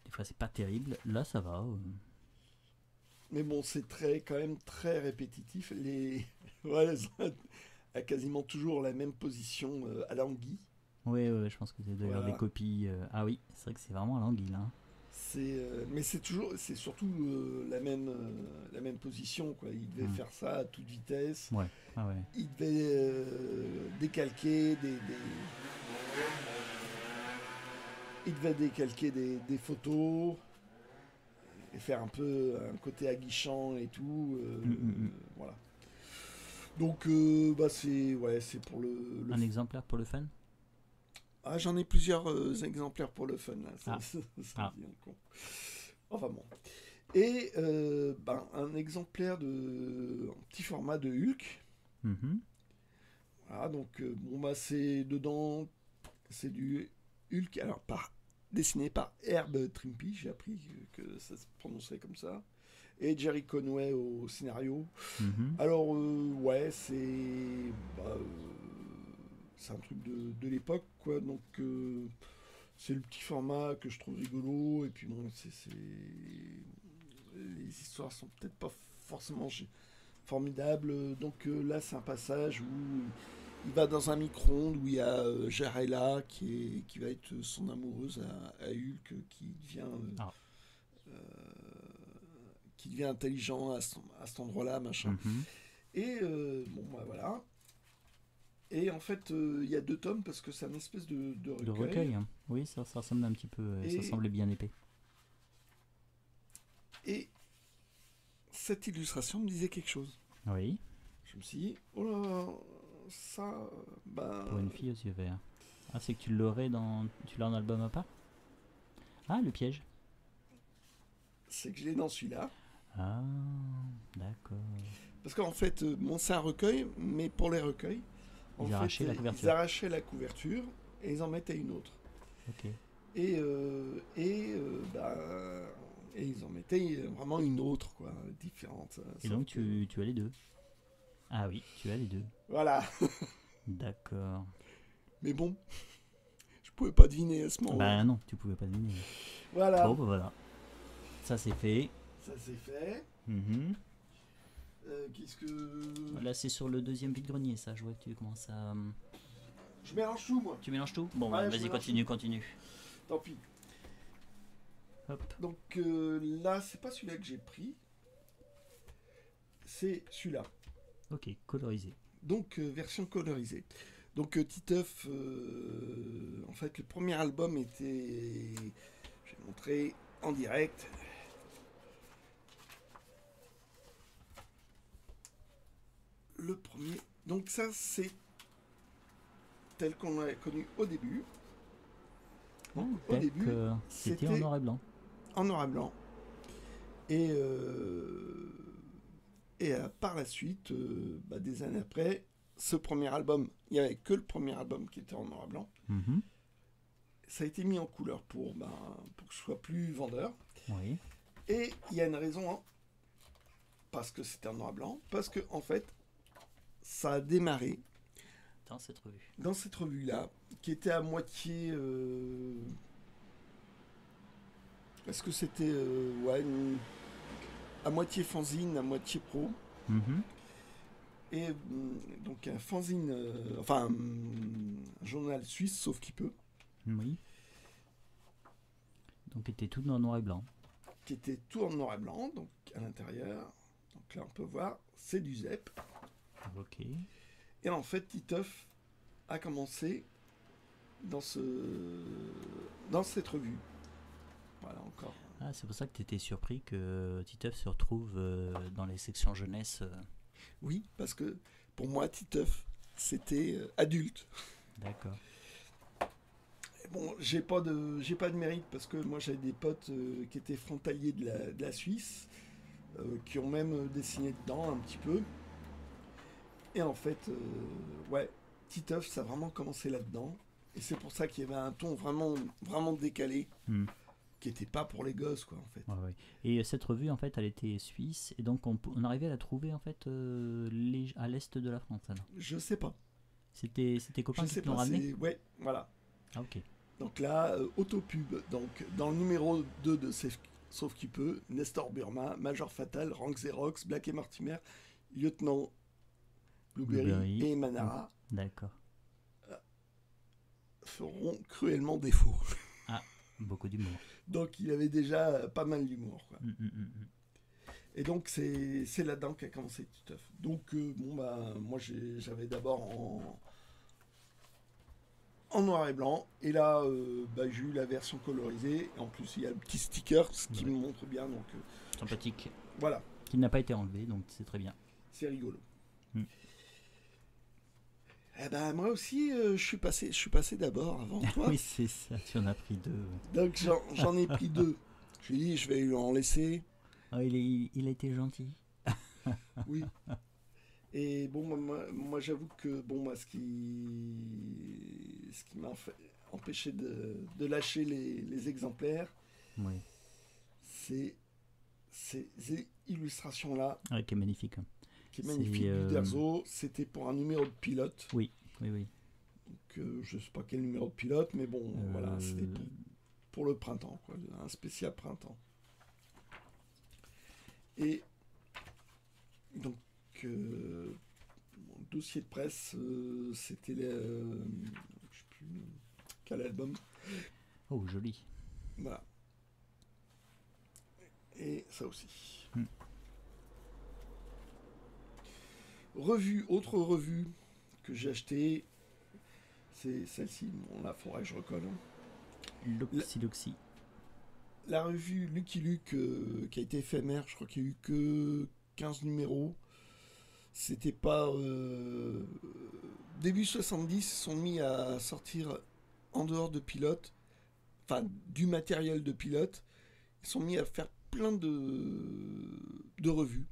Des fois, c'est pas terrible. Là, ça va. mais bon, c'est quand même très répétitif. Voilà, ça a quasiment toujours la même position à l'anguille. Oui, je pense que c'est d'ailleurs Voilà. des copies. Ah oui, c'est vrai que c'est vraiment à l'anguille. Hein. Mais c'est surtout la même position, quoi. Il devait faire ça à toute vitesse. Ouais. Ah ouais. Il devait décalquer il devait décalquer des photos et faire un peu un côté aguichant et tout. Voilà. Donc c'est pour le Un exemplaire pour le fun. Ah, j'en ai plusieurs exemplaires pour le fun, là. Ça Ah. devient con. Enfin bon. Et un exemplaire en petit format de Hulk. Mhm. Voilà, donc c'est dedans, c'est du Hulk, alors dessiné par Herb Trimpe, j'ai appris que ça se prononçait comme ça. Et Jerry Conway au scénario. Mhm. Alors, c'est un truc de l'époque, quoi. Donc, c'est le petit format que je trouve rigolo. Et puis, bon, les histoires sont peut-être pas forcément formidables. Donc, là, c'est un passage où il va dans un micro-ondes où il y a Jarella qui va être son amoureuse à Hulk, qui devient intelligent à cet endroit-là, machin. Mhm. Et voilà. Et en fait, il y a 2 tomes parce que c'est un espèce de recueil. De recueil. Hein. Oui, ça ressemble un petit peu. Ça Et- semblait bien épais. Et cette illustration me disait quelque chose. Oui, Je me suis dit, oh là, ça, pour une fille aux yeux verts. Ah, c'est que tu l'as en album à part. Ah, le piège. c'est que je l'ai dans celui-là. Ah, d'accord. Parce qu'en fait, c'est un recueil, mais pour les recueils, Ils arrachaient la couverture. ils arrachaient la couverture et ils en mettaient une autre. Ok. Et ils en mettaient vraiment une autre, quoi, différente. Et donc tu as les deux. Ah oui, tu as les deux. Voilà. D'accord. Mais bon, je pouvais pas deviner à ce moment. Bah non, tu pouvais pas deviner. Voilà. Bon, bah voilà. Ça c'est fait. Ça c'est fait. Mhm. Qu'est-ce que... Là, c'est sur le deuxième vide-grenier, ça. Je vois que tu commences à. Je mélange tout, moi. Tu mélanges tout? Bon, Ouais, je vas-y, mélange continue. Tant pis. Hop. Donc là, c'est pas celui-là que j'ai pris. C'est celui-là. Ok, colorisé. Donc version colorisée. Donc Titeuf, en fait, le premier album était... Je vais montrer en direct. Le premier. Donc ça, c'est tel qu'on l'a connu au début. Donc, au début, c'était en noir et blanc. En noir et blanc. Et par la suite, des années après, ce premier album, il n'y avait que le premier album qui était en noir et blanc. Ça a été mis en couleur pour que ce soit plus vendeur. Oui. Et il y a une raison, hein, parce que c'était en noir et blanc, parce que en fait, ça a démarré dans cette revue-là, qui était à moitié... Est-ce que c'était à moitié fanzine, à moitié pro. Et donc un fanzine, un journal suisse, sauf qu'il peut. Oui. Donc était tout en noir et blanc. Qui était tout en noir et blanc, donc à l'intérieur. Donc là on peut voir, c'est du ZEP. Ok. Et en fait, Titeuf a commencé dans cette revue. Voilà encore. Ah, c'est pour ça que tu étais surpris que Titeuf se retrouve dans les sections jeunesse. Oui, parce que pour moi, Titeuf, c'était adulte. D'accord. Et bon, j'ai pas de mérite parce que moi j'avais des potes qui étaient frontaliers de la Suisse, qui ont même dessiné dedans un petit peu. Et en fait, Titeuf, ça a vraiment commencé là-dedans. Et c'est pour ça qu'il y avait un ton vraiment, vraiment décalé. Qui n'était pas pour les gosses, quoi, en fait. Ouais. Et cette revue, en fait, elle était suisse, et donc on arrivait à la trouver, en fait, à l'est de la France, alors. Je sais pas. C'était copains qui te l'ont ramené? Ouais, voilà. Ah, ok. Donc là, Autopub, donc dans le numéro 2 de Sauf qui peut, Nestor Burma, Major Fatal, Rank Xerox, Black et Mortimer, Lieutenant Blueberry et Manara. D'accord. Feront cruellement défaut. Ah, beaucoup d'humour. Donc il avait déjà pas mal d'humour, quoi. Et donc c'est là-dedans qu'a commencé Titeuf. Donc moi j'avais d'abord en noir et blanc, et là j'ai eu la version colorisée. En plus il y a le petit sticker, ce qui me montre bien, donc sympathique. Voilà. Qui n'a pas été enlevé, donc c'est très bien. C'est rigolo. Eh ben moi aussi je suis passé d'abord avant toi. Oui, c'est ça, tu en as pris 2. Donc j'en ai pris 2. Je lui ai dit je vais lui en laisser. Ah, il a été gentil. Oui. Et bon moi j'avoue que ce qui m'a empêché de lâcher les exemplaires, oui, c'est ces illustrations là. Ah, qui est magnifique. Qui est magnifique, du Derzo. C'était pour un numéro de pilote. Oui. Donc je sais pas quel numéro de pilote, mais bon voilà, c'était pour le printemps, quoi, un spécial printemps. Et donc mon dossier de presse, c'était je sais plus quel album. Oh, joli. Voilà. Et ça aussi. Autre revue que j'ai achetée, c'est celle-ci. Bon, là, faudrait que je recolle. Luxi. La revue Lucky Luke, qui a été éphémère, je crois qu'il n'y a eu que 15 numéros. C'était pas... Début 70, ils sont mis à sortir en dehors de pilote, enfin du matériel de pilote. Ils sont mis à faire plein de revues.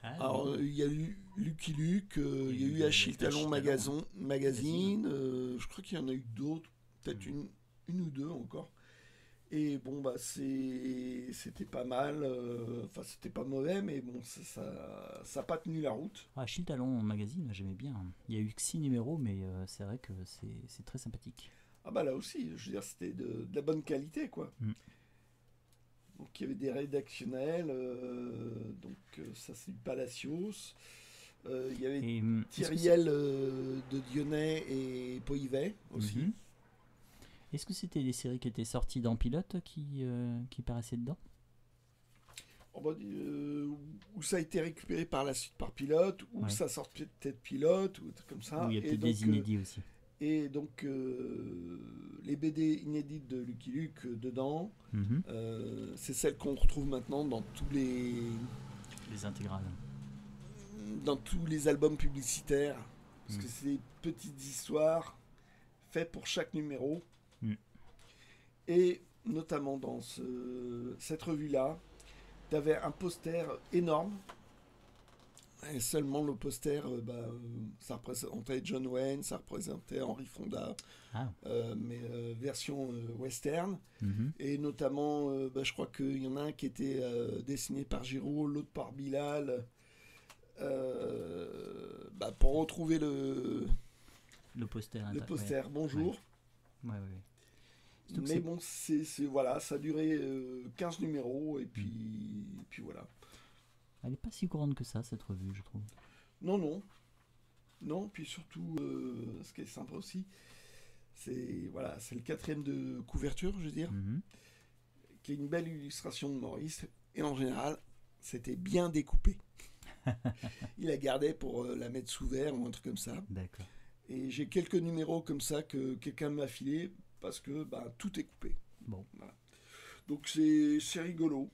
Alors, il y a eu Lucky Luke, il y a eu Achille Talon Magazine, je crois qu'il y en a eu d'autres, peut-être une ou deux encore. Et bon, c'était pas mal, c'était pas mauvais, mais bon, ça n'a pas tenu la route. Achille Talon Magazine, j'aimais bien. Il y a eu que 6 numéros, mais c'est vrai que c'est très sympathique. Ah bah là aussi, je veux dire, c'était de la bonne qualité, quoi. Donc il y avait des rédactionnels, ça c'est du Palacios. Il y avait Et, Thiriel de Dionnet et Poivet aussi. Mhm. Est-ce que c'était les séries qui étaient sorties dans Pilote qui paraissaient dedans? Où ça a été récupéré par la suite par Pilote, ou Ouais. ça sortait peut-être Pilote, ou un truc comme ça. Ou il y a Et peut-être donc, des inédits aussi. et donc les BD inédites de Lucky Luke dedans, Mhm. c'est celles qu'on retrouve maintenant Les intégrales. dans tous les albums publicitaires. Parce Mm. que c'est des petites histoires faites pour chaque numéro. Mm. Et notamment dans cette revue-là, tu avais un poster énorme. Et seulement le poster, ça représentait John Wayne, ça représentait Henry Fonda, Ah. mais version western. Mhm. Et notamment, je crois qu'il y en a un qui était dessiné par Giraud, l'autre par Bilal. Pour retrouver Le poster. le poster, bonjour. Ouais, ouais, ouais. Surtout que Mais c'est- bon, voilà, ça a duré 15 numéros, et puis voilà. Elle n'est pas si courante que ça, cette revue, je trouve. Non. Non, puis surtout, ce qui est sympa aussi, c'est le quatrième de couverture, je veux dire, Mhm. qui est une belle illustration de Maurice. Et en général, c'était bien découpé. Il la gardait pour la mettre sous verre ou un truc comme ça. D'accord. Et j'ai quelques numéros comme ça que quelqu'un m'a filé parce que tout est coupé. Bon. Voilà. Donc c'est rigolo.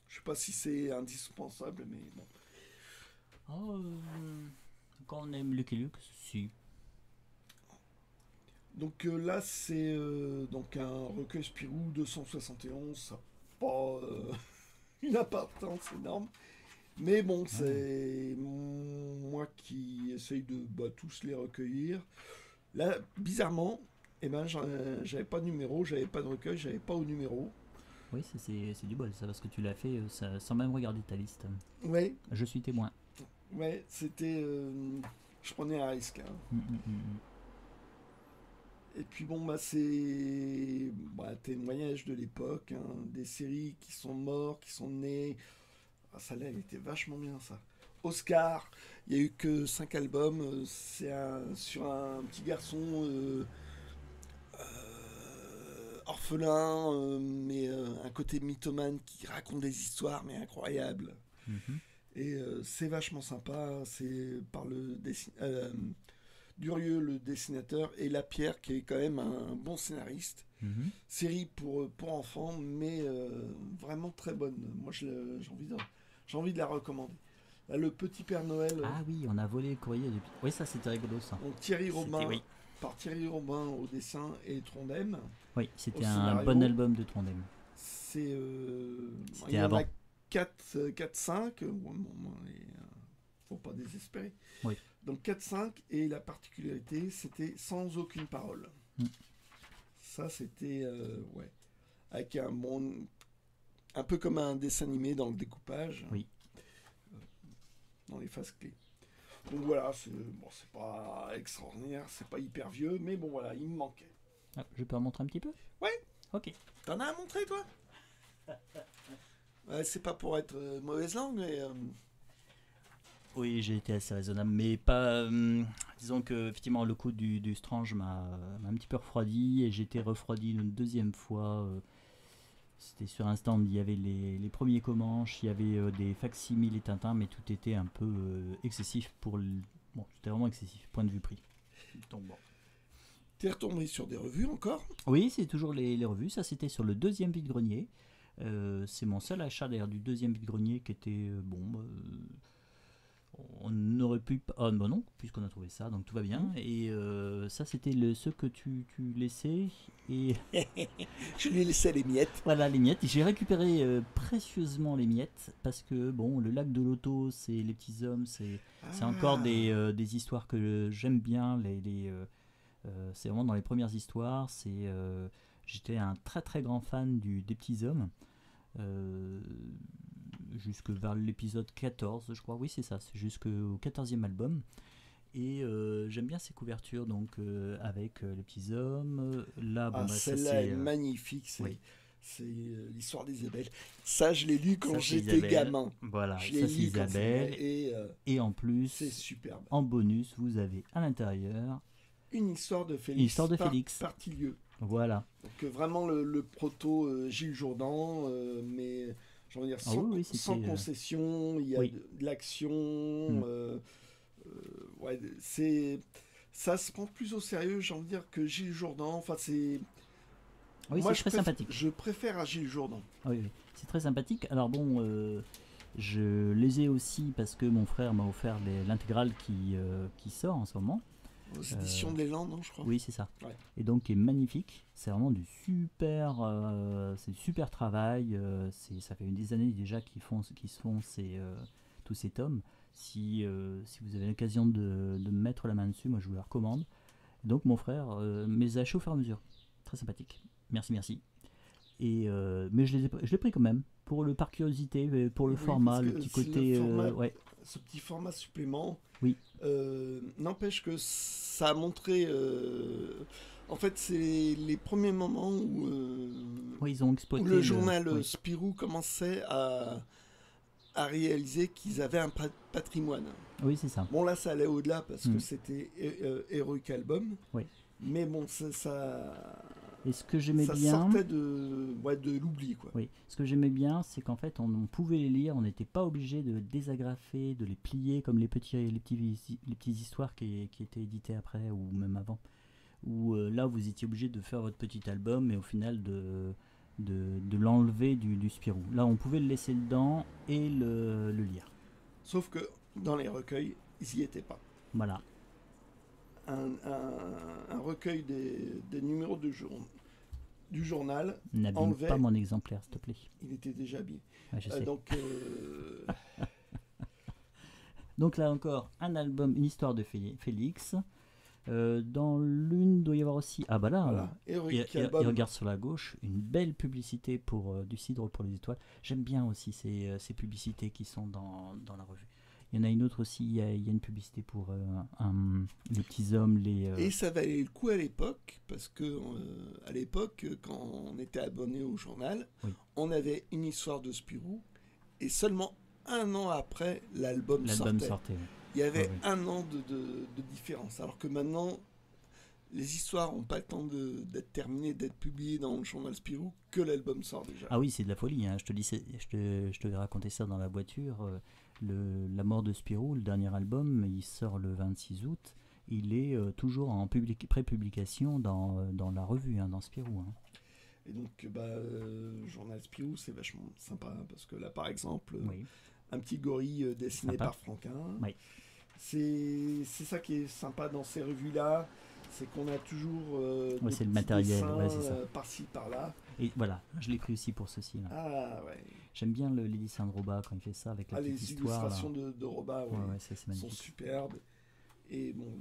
Je sais pas si c'est indispensable, mais bon. Oh, quand on aime Lucky Luke, si. Donc là, c'est donc un recueil Spirou 271. Ça n'a pas une importance énorme. Mais bon, c'est moi qui essaye de tous les recueillir. Là, bizarrement, j'avais pas de numéro, j'avais pas de recueil, j'avais pas au numéro. Oui, c'est du bol, ça, parce que tu l'as fait sans même regarder ta liste. Ouais, Je suis témoin. c'était. Je prenais un risque. Hein. Mm, mm, mm. Et puis bon, c'est témoignage de l'époque, hein, des séries qui sont morts, qui sont nés. Ah, ça là, elle était vachement bien ça. Oscar, il y a eu que 5 albums. C'est sur un petit garçon orphelin, mais un côté mythomane qui raconte des histoires, mais incroyables. Mhm. Et c'est vachement sympa. C'est par Durieux, le dessinateur, et Lapierre, qui est quand même un bon scénariste. Mhm. Série pour enfants, mais vraiment très bonne. Moi, j'ai envie de la recommander. Là, le Petit Père Noël, Ah oui, on a volé le courrier depuis. Oui, ça c'était rigolo ça. donc Oui, par Thierry Robin au dessin et Trondheim. oui c'était Au un scénario. bon album de Trondheim. C'est. C'était Il y en avant. a 4-5. Faut pas désespérer. Oui. Donc 4-5, et la particularité, c'était sans aucune parole. Mm. Ça, c'était. Avec un peu comme un dessin animé dans le découpage. Oui. Dans les phases clés. Donc voilà, c'est pas extraordinaire, c'est pas hyper vieux, mais bon voilà, il me manquait. Ah, je peux en montrer un petit peu? Ouais. Ok. T'en as à montrer, toi? Ouais, c'est pas pour être mauvaise langue, mais Oui, j'ai été assez raisonnable, mais pas. Disons que effectivement le coup du Strange m'a un petit peu refroidi, et j'ai été refroidi une deuxième fois. C'était sur un stand, il y avait les premiers Comanches, il y avait des facsimiles et Tintin, mais tout était un peu excessif pour le. Bon, c'était vraiment excessif, point de vue prix. Donc bon. t'es retombé sur des revues encore? Oui, c'est toujours les revues. Ça, c'était sur le deuxième vide-grenier. C'est mon seul achat d'ailleurs du deuxième vide-grenier qui était on aurait pu. Ah bah non, puisqu'on a trouvé ça, donc tout va bien. Et ça, c'était ceux que tu laissais. Et Je lui laissais les miettes. voilà les miettes. J'ai récupéré précieusement les miettes parce que bon, le lac de l'auto, c'est les petits hommes, c'est encore des histoires que j'aime bien. C'est vraiment dans les premières histoires. J'étais un très très grand fan des petits hommes. Jusque vers l'épisode 14, je crois. Oui, c'est ça, c'est jusqu'au 14e album. Et j'aime bien ces couvertures, donc avec les petits hommes. Là, bon, Ah, bah, ça celle-là c'est. est magnifique, Oui, c'est l'histoire d'Isabelle. Ça, je l'ai lu quand ça c'est j'étais Isabelle. gamin. Voilà, Je l'ai ça c'est lu quand Isabelle. Et en c'est plus, superbe. en bonus, vous avez à l'intérieur Une histoire de une histoire Félix de Félix. par Tilieu. Voilà. Donc vraiment le proto Gilles Jourdan, mais j'ai envie de dire Ah oui, oui, sans c'était. concession, il y a Oui. de l'action. Mm. Ouais, ça se prend plus au sérieux, j'ai envie de dire, que Gilles Jourdan. Enfin, c'est. Oui, Moi, c'est très sympathique. je préfère à Gilles Jourdan. Oui, oui. C'est très sympathique. Alors bon, je les ai aussi parce que mon frère m'a offert l'intégrale qui sort en ce moment. Aux éditions de l'Élan, non, je crois. Oui, c'est ça. Ouais. Et donc, qui est magnifique. C'est vraiment c'est du super travail. Ça fait des années déjà qu'ils se font tous ces tomes. Si vous avez l'occasion de mettre la main dessus, moi je vous le recommande. Donc mon frère me les a achetés au fur et à mesure. Très sympathique. Merci, merci. Mais je l'ai pris quand même. Par curiosité, pour le Oui, format, parce le que petit c'est côté. le format, Ouais. ce petit format supplément. Oui. N'empêche que ça a montré. En fait, c'est les premiers moments Oui, ils ont où exploité le journal oui. Spirou commençait à réaliser qu'ils avaient un patrimoine. Oui, c'est ça. Bon, là, ça allait au-delà parce que c'était Heroic Album. Oui. Mais bon, Et ce que j'aimais ça bien, sortait de l'oubli, quoi. oui, ce que j'aimais bien, c'est qu'en fait, on pouvait les lire, on n'était pas obligé de désagrafer, de les plier comme les petites histoires qui étaient éditées après ou même avant. Où là, vous étiez obligé de faire votre petit album et au final de l'enlever du Spirou. Là, on pouvait le laisser dedans et le lire. Sauf que dans les recueils, ils n'y étaient pas. Voilà. Un recueil des numéros du journal N'abîme enlevait. pas mon exemplaire, s'il te plaît. Il était déjà habillé. Ouais, je sais. Donc là encore, un album, une histoire de Félix. Dans l'une, doit y avoir aussi. Ah bah là, voilà. il regarde sur la gauche, une belle publicité pour du cidre pour les étoiles. J'aime bien aussi ces publicités qui sont dans la revue. Il y en a une autre aussi, il y a une publicité pour les petits hommes. Et ça valait le coup à l'époque, parce que à l'époque, quand on était abonné au journal, oui. On avait une histoire de Spirou, et seulement un an après, l'album sortait. Oui. Il y avait un an de différence, alors que maintenant, les histoires n'ont pas le temps d'être terminées, d'être publiées dans le journal Spirou, que l'album sort déjà. Ah oui, c'est de la folie, hein. Je te vais raconter ça dans la voiture. La mort de Spirou, le dernier album, il sort le 26 août. Il est toujours en pré-publication dans la revue, hein, dans Spirou. Hein. Et donc, journal Spirou, c'est vachement sympa, parce que là, par exemple, oui. un petit gorille dessiné par Franquin. Oui. C'est ça qui est sympa dans ces revues-là, c'est qu'on a toujours c'est le matériel, par-ci, par-là. Et voilà, je l'ai pris aussi pour ceci. Là. Ah ouais. J'aime bien les dessins de Roba quand il fait ça avec la petite histoire. Les illustrations de Roba sont superbes. Et bon,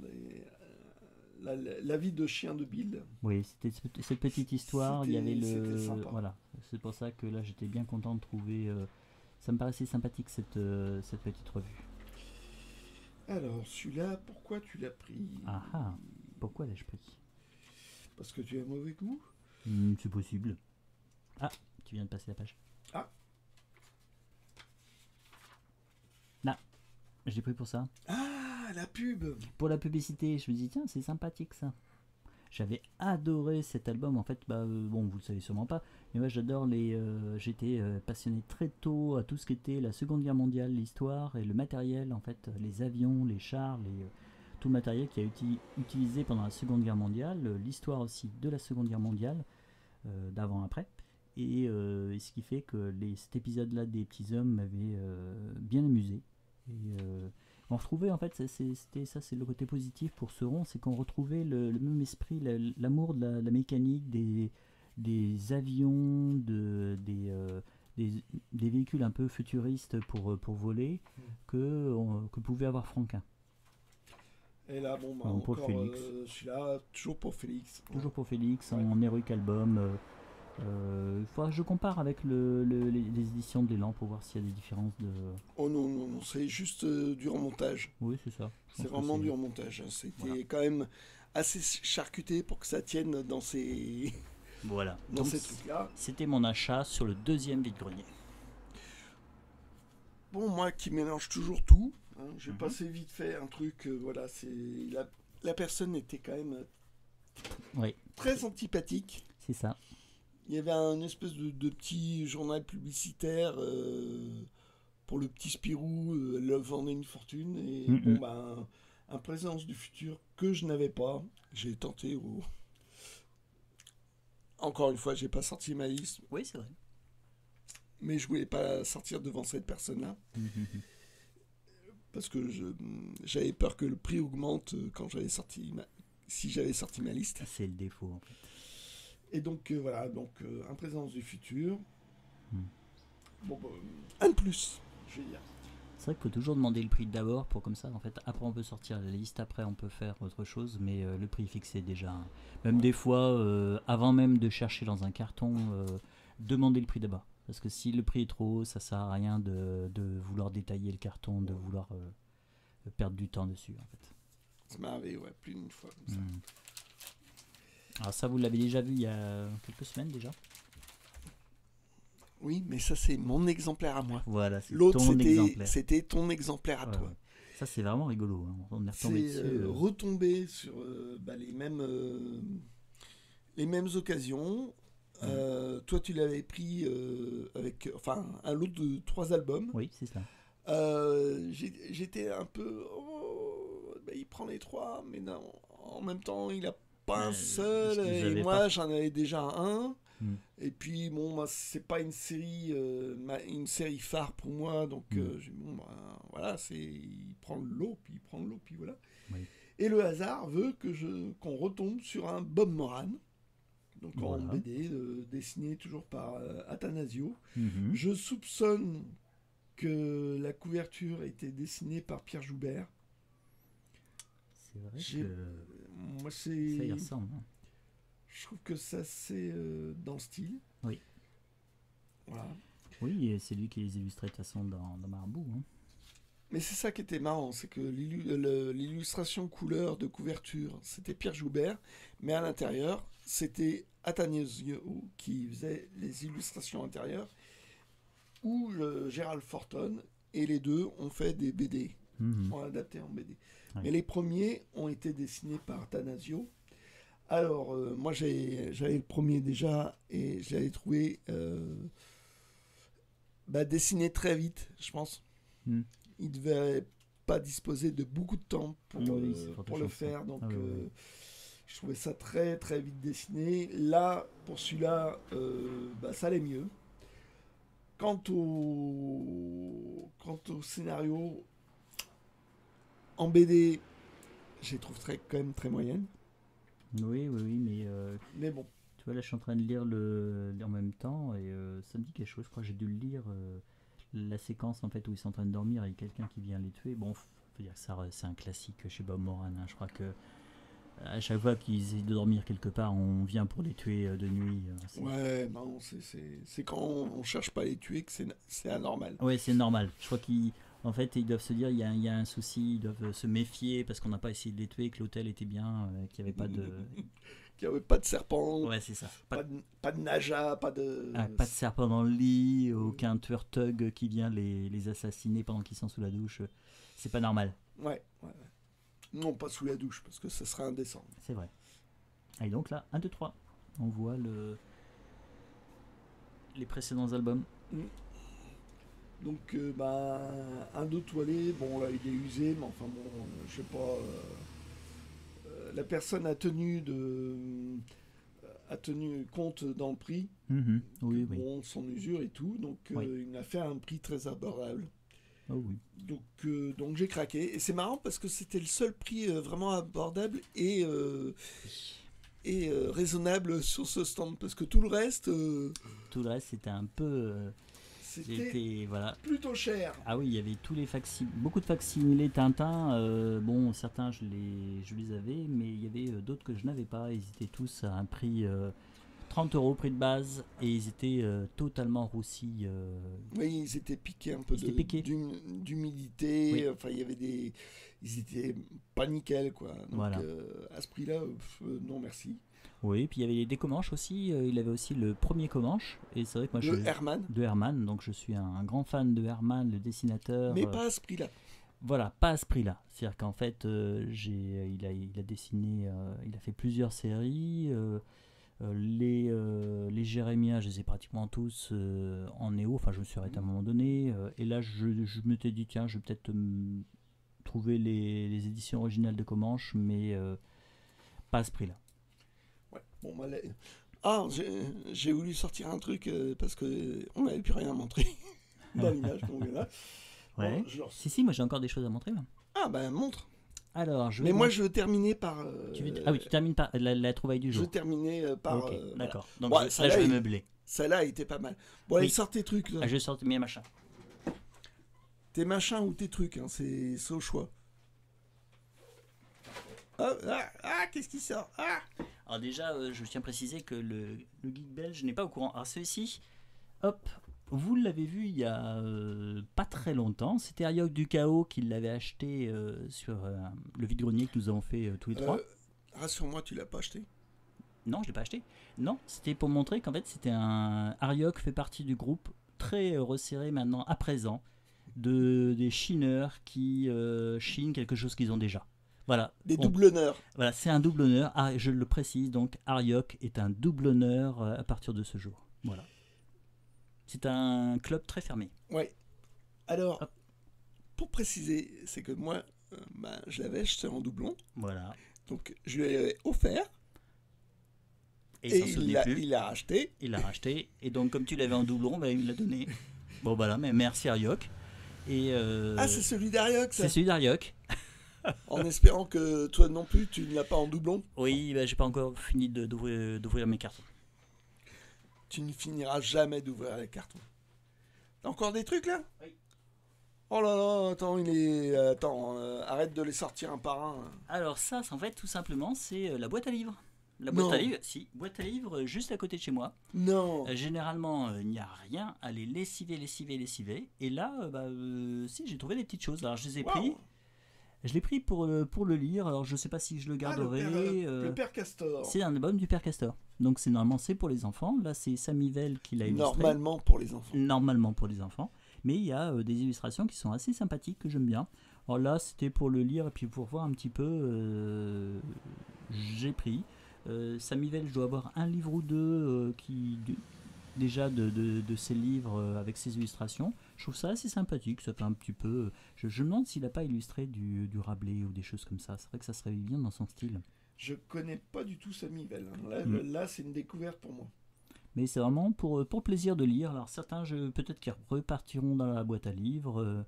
la vie de chien de Bill. Oui, c'était cette petite histoire. Il y avait sympa. Voilà, c'est pour ça que là j'étais bien content de trouver. Ça me paraissait sympathique cette petite revue. Alors, celui-là, pourquoi tu l'as pris? Ah, pourquoi l'ai-je pris? Parce que tu as mauvais goût? C'est possible. Ah, tu viens de passer la page. Ah. Là, je l'ai pris pour ça. Ah, la pub! Pour la publicité, je me dis, tiens, c'est sympathique ça. J'avais adoré cet album, en fait, bon, vous le savez sûrement pas, mais moi j'adore j'étais passionné très tôt à tout ce qui était la Seconde Guerre mondiale, l'histoire et le matériel, en fait, les avions, les chars, tout le matériel qui a été utilisé pendant la Seconde Guerre mondiale, l'histoire aussi de la Seconde Guerre mondiale, d'avant-après, et ce qui fait que cet épisode-là des Petits Hommes m'avait bien amusé. Et on retrouvait, en fait, c'est le côté positif pour Seron, c'est qu'on retrouvait le même esprit, l'amour de la mécanique, des avions, des véhicules un peu futuristes pour voler que pouvait avoir Franquin. Et là, bon, pour encore Félix. Celui-là, toujours pour Félix. Toujours pour Félix, en Heroic Album. Je compare avec les éditions de l'élan pour voir s'il y a des différences de. Oh non, non, non, c'est juste du remontage. Oui, c'est ça. Je C'est pense que vraiment c'est. du remontage. Voilà. C'était quand même assez charcuté pour que ça tienne dans Voilà. dans Donc ces trucs-là. c'était mon achat sur le deuxième vide-grenier. Bon, moi qui mélange toujours tout, hein, j'ai Mhm. passé vite fait un truc, voilà, la personne était quand même Oui, très antipathique. c'est ça. Il y avait un espèce de petit journal publicitaire pour le petit Spirou, elle leur vendait une fortune. Et bon, Mhm. ben, un présence du futur que je n'avais pas. J'ai tenté. Encore une fois, j'ai pas sorti ma liste, Oui, c'est vrai. mais je voulais pas sortir devant cette personne-là. Mhm. Parce que j'avais peur que le prix augmente quand si j'avais sorti ma liste. C'est le défaut en fait. Et donc voilà, un présence du futur. Mm. Bon, bah, un de plus, je vais dire. C'est vrai qu'il faut toujours demander le prix d'abord pour comme ça. En fait, après on peut sortir la liste, après on peut faire autre chose, mais le prix fixé déjà. Même des fois, avant même de chercher dans un carton, demander le prix d'abord. Parce que si le prix est trop haut, ça sert à rien de vouloir détailler le carton, de vouloir perdre du temps dessus en fait. Ça m'est arrivé, ouais, plus d'une fois comme ça. Mm. Alors ça, vous l'avez déjà vu il y a quelques semaines déjà. Oui, mais ça c'est mon exemplaire à moi. Voilà, c'est L'autre ton exemplaire. c'était ton exemplaire à Ouais, toi. ouais. Ça c'est vraiment rigolo. Hein. On est retombé C'est dessus. retomber sur les mêmes occasions. Toi, tu l'avais pris avec un lot de 3 albums. Oui, c'est ça. J'étais un peu. Oh, bah, il prend les 3, mais non, en même temps, il a pas un seul. Parce que vous Et avez moi, pas. j'en avais déjà un. Mm. Et puis, bon, bah, c'est pas une série phare pour moi. Donc, bon, bah, voilà, il prend le lot, puis il prend le lot, puis voilà. Oui. Et le hasard veut qu'on retombe sur un Bob Moran. Donc en Voilà. BD, dessiné toujours par Athanasio. Mhm. Je soupçonne que la couverture a été dessinée par Pierre Joubert. C'est vrai J'ai- que Moi, ça y ressemble. Hein. je trouve que ça, c'est dans le style. Oui. Voilà. Oui, et c'est lui qui les illustrait de toute façon dans Marabout. Hein. Mais c'est ça qui était marrant, c'est que l'illustration couleur de couverture, c'était Pierre Joubert, mais à l'intérieur, c'était Athanasio qui faisait les illustrations intérieures, ou Gérald Forton, et les deux ont fait des BD, Mhm. ont adapté en BD. Ouais. Mais les premiers ont été dessinés par Athanasio. Alors, moi j'avais le premier déjà, et je l'avais trouvé dessiné très vite, je pense. Mm. Il devait pas disposer de beaucoup de temps Oui, c'est forte pour le chance, faire, ça. donc Ah, ouais. je trouvais ça très très vite dessiné. Là, pour celui-là, ça allait mieux. Quant au scénario, en BD, je les trouve quand même très moyennes. Oui, mais Mais bon, tu vois, là je suis en train de lire en même temps et ça me dit quelque chose. Je crois que j'ai dû le lire. La séquence en fait où ils sont en train de dormir et quelqu'un qui vient les tuer. Bon, faut dire que ça, c'est un classique chez Bob Moran. Hein. Je crois que à chaque fois qu'ils essaient de dormir quelque part, on vient pour les tuer de nuit. ouais, non, c'est quand on cherche pas à les tuer que c'est anormal. Ouais, c'est normal. Je crois qu'en fait, ils doivent se dire il y a un souci, ils doivent se méfier parce qu'on n'a pas essayé de les tuer, que l'hôtel était bien, qu'il n'y avait pas de. Qu'il n'y avait pas de serpent, Ouais, c'est ça. pas de naja, pas de. Pas de serpent dans le lit, aucun tueur thug qui vient les assassiner pendant qu'ils sont sous la douche. C'est pas normal. Ouais. Non, pas sous la douche, parce que ça serait indécent. C'est vrai. Et donc là, 1, 2, 3. On voit les précédents albums. Donc, un dos toilé, bon là il est usé, mais enfin bon, je sais pas. La personne a tenu compte dans le prix. Oui. Bon, son usure et tout, donc Oui. il m'a fait un prix très abordable. Oh oui. Donc j'ai craqué. Et c'est marrant parce que c'était le seul prix vraiment abordable et raisonnable sur ce stand. Parce que tout le reste, Tout le reste, c'était un peu. c'était Voilà. plutôt cher. Ah oui, il y avait tous les beaucoup de facsimilés Tintin. Bon, certains je les avais, mais il y avait d'autres que je n'avais pas. Ils étaient tous à un prix 30 € prix de base et ils étaient totalement roussis. Oui, ils étaient piqués un peu Ils étaient piqués. d'humidité. Oui. Enfin, il y avait des. Ils étaient pas nickel, quoi. Donc, Voilà. à ce prix-là, non merci. Oui, puis il y avait des Comanches aussi. Il avait aussi le premier Comanche. Et c'est vrai que moi, Le Herman, de Herman, donc je suis un grand fan de Herman, le dessinateur. mais pas à ce prix-là. Voilà, pas à ce prix-là. C'est-à-dire qu'en fait, il a dessiné, il a fait plusieurs séries. Les Jérémias, je les ai pratiquement tous en néo. Enfin, je me suis arrêté à un moment donné. Et là, je m'étais dit, tiens, je vais peut-être trouver les éditions originales de Comanche, mais pas à ce prix-là. Ouais. Bon, bah, ah, j'ai voulu sortir un truc parce que on n'avait plus rien à montrer dans l'image qu'on voit là. Ouais. Bon, Si, moi j'ai encore des choses à montrer. Même. Ah, ben montre. Alors, Mais moi, je veux terminer par. Ah oui, tu termines par la trouvaille du jour. Je terminais par. Ok, d'accord. Donc Ouais, là, je vais meubler. Celle-là était pas mal. Bon, allez, sors tes trucs. Là. Ah, je sors mes machins. Tes machins ou tes trucs, hein, c'est au choix. Qu'est-ce qui sort? Alors déjà, je tiens à préciser que le geek belge n'est pas au courant. Alors celui-ci, hop, vous l'avez vu il y a pas très longtemps. C'était Ariok du Chaos qui l'avait acheté sur le vide-grenier que nous avons fait tous les trois. Rassure-moi, tu l'as pas acheté? Non, je l'ai pas acheté. Non, c'était pour montrer qu'en fait c'était un Ariok fait partie du groupe très resserré maintenant à présent des chineurs qui chinent quelque chose qu'ils ont déjà. Voilà. Des doublonneurs. Voilà, c'est un doublonneur. Ah, je le précise, donc Ariok est un doublonneur à partir de ce jour. Voilà. C'est un club très fermé. Ouais. Alors, pour préciser, c'est que moi, je l'avais acheté en doublon. Voilà. Donc, je lui ai offert. Et il l'a racheté. Il l'a racheté. Et donc, comme tu l'avais en doublon, il me l'a donné. Bon, voilà, mais merci Ariok. Et c'est celui d'Ariok, ça? C'est celui d'Ariok. En espérant que toi non plus, tu ne l'as pas en doublon. Oui, j'ai pas encore fini d'ouvrir mes cartons. Tu ne finiras jamais d'ouvrir les cartons. T'as encore des trucs là? Oui. Oh là là, attends, arrête de les sortir un par un. Alors ça, en fait, tout simplement, c'est la boîte à livres. La boîte à livres, boîte à livres juste à côté de chez moi. Non. Généralement, il n'y a rien à les lessiver. Et là, si, j'ai trouvé des petites choses. Alors je les ai pris. Je l'ai pris pour le lire, alors je sais pas si je le garderai. Le Père Castor. C'est un album du Père Castor. Donc normalement c'est pour les enfants. Là c'est Samivelle qui l'a illustré. Normalement pour les enfants. Normalement pour les enfants. Mais il y a des illustrations qui sont assez sympathiques que j'aime bien. Alors là c'était pour le lire et puis pour voir un petit peu. J'ai pris. Samivelle, je dois avoir un livre ou deux déjà de ses livres avec ses illustrations. Je trouve ça assez sympathique. Ça fait un petit peu. Je me demande s'il n'a pas illustré du Rabelais ou des choses comme ça. C'est vrai que ça serait bien dans son style. Je connais pas du tout Samivelle. Là, c'est une découverte pour moi. Mais c'est vraiment pour plaisir de lire. Alors certains, peut-être qu'ils repartiront dans la boîte à livres.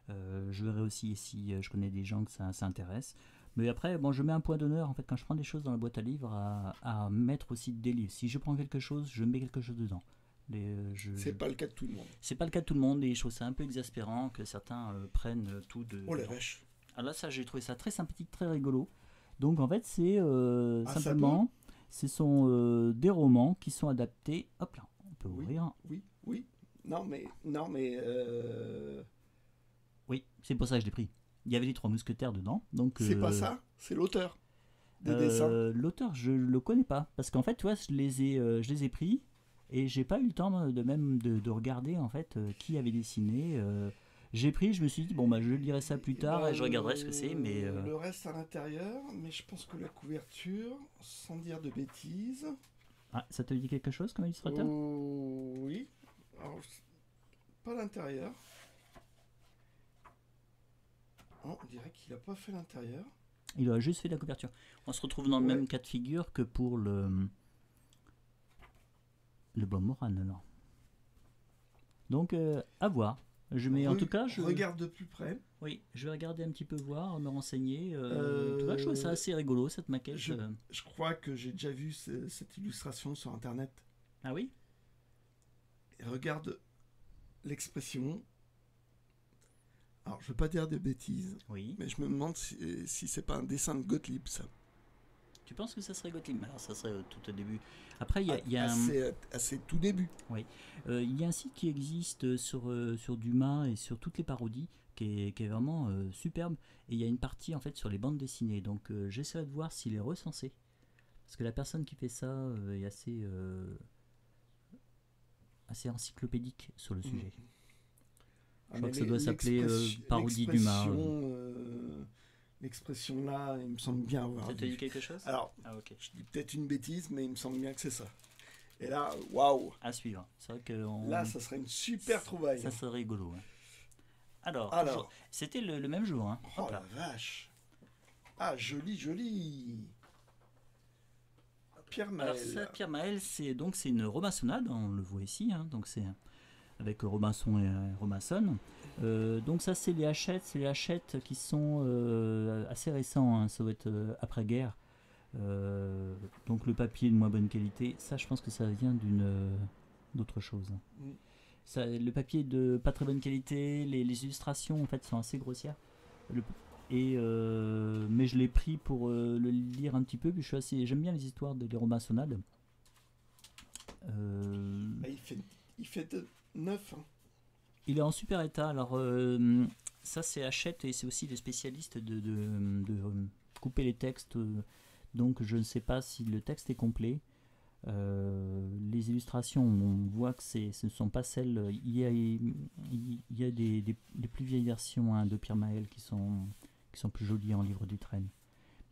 Je verrai aussi si je connais des gens que ça intéresse. Mais après, je mets un point d'honneur en fait quand je prends des choses dans la boîte à livres à mettre aussi des livres. Si je prends quelque chose, je mets quelque chose dedans. C'est pas le cas de tout le monde. C'est pas le cas de tout le monde et je trouve ça un peu exaspérant que certains prennent tout de. Oh la vache. Alors là, ça, j'ai trouvé ça très sympathique, très rigolo. Donc en fait, c'est simplement, ce sont des romans qui sont adaptés. Hop là, on peut ouvrir. Oui. Non mais. Oui, c'est pour ça que je l'ai pris. Il y avait les 3 mousquetaires dedans. Donc, c'est pas ça, c'est l'auteur des dessins. L'auteur, je le connais pas. Parce qu'en fait, tu vois, je les ai pris et j'ai pas eu le temps de regarder en fait qui avait dessiné. J'ai pris, je me suis dit, je lirai ça plus tard et je regarderai ce que c'est. Mais le reste à l'intérieur, mais je pense que la couverture, sans dire de bêtises. Ah, ça te dit quelque chose comme illustrateur? Oui. Alors, pas l'intérieur. On dirait qu'il n'a pas fait l'intérieur. Il a juste fait la couverture. On se retrouve dans le même cas de figure que pour le Bois Morane alors. Donc à voir. En tout cas, je regarde de plus près. Oui, je vais regarder un petit peu voir, me renseigner. Tu vois, je trouve ça assez rigolo cette maquette. Je crois que j'ai déjà vu cette illustration sur internet. Ah oui? Et regarde l'expression. Alors, je veux pas dire de bêtises, mais je me demande si c'est pas un dessin de Gottlieb, ça. Tu penses que ça serait Gottlieb? Alors ça serait tout au début. Après, il y a assez tout début. oui. Il y a un site qui existe sur Dumas et sur toutes les parodies qui est vraiment superbe. Et il y a une partie en fait sur les bandes dessinées. Donc j'essaierai de voir s'il est recensé. Parce que la personne qui fait ça est assez encyclopédique sur le sujet. Je crois que ça doit s'appeler Parodie Dumas. L'expression là, il me semble bien avoir. Ça te dit quelque chose? Alors, ok. Je dis peut-être une bêtise, mais il me semble bien que c'est ça. Et là, waouh! À suivre. C'est vrai que là, ça serait une super trouvaille. Ça serait rigolo. Hein. Alors. C'était le même jour. Hein. Oh la vache! Ah, joli! Pierre Maël. Alors ça, Pierre Maël, c'est une romassonnade, on le voit ici, hein, donc c'est avec Robinson et Robinson. Donc ça c'est les Hachette qui sont assez récents, hein, ça doit être après-guerre. Donc le papier de moins bonne qualité, ça je pense que ça vient d'autre chose. Ça, le papier de pas très bonne qualité, les illustrations en fait sont assez grossières. Mais je l'ai pris pour le lire un petit peu, puis j'aime bien les histoires des romassonnades. Il fait de neuf. Hein. Il est en super état. Alors ça c'est Hachette et c'est aussi les spécialistes de couper les textes. Donc je ne sais pas si le texte est complet. Les illustrations, on voit que ce ne sont pas celles. Il y a des plus vieilles versions hein, de Pierre Maël qui sont plus jolies en livre d'étrennes.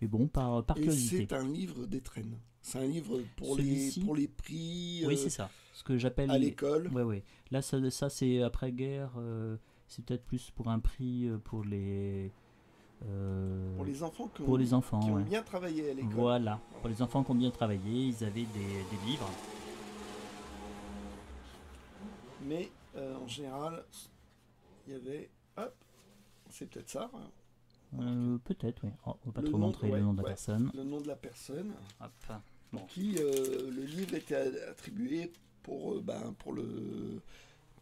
Mais bon, par curiosité. C'est un livre d'étrennes. C'est un livre pour les prix. Oui, c'est ça. Ce que j'appelle à l'école. Ouais. Là, ça c'est après-guerre. C'est peut-être plus pour un prix pour les. Pour les enfants qui ont bien travaillé à l'école. Voilà, pour les enfants qui ont bien travaillé, ils avaient des livres. Mais en général, il y avait. Hop, c'est peut-être ça. Hein. Peut-être, oui. On va pas trop montrer le nom de la personne. Le nom de la personne. Hop. Bon. Qui, le livre était attribué pour le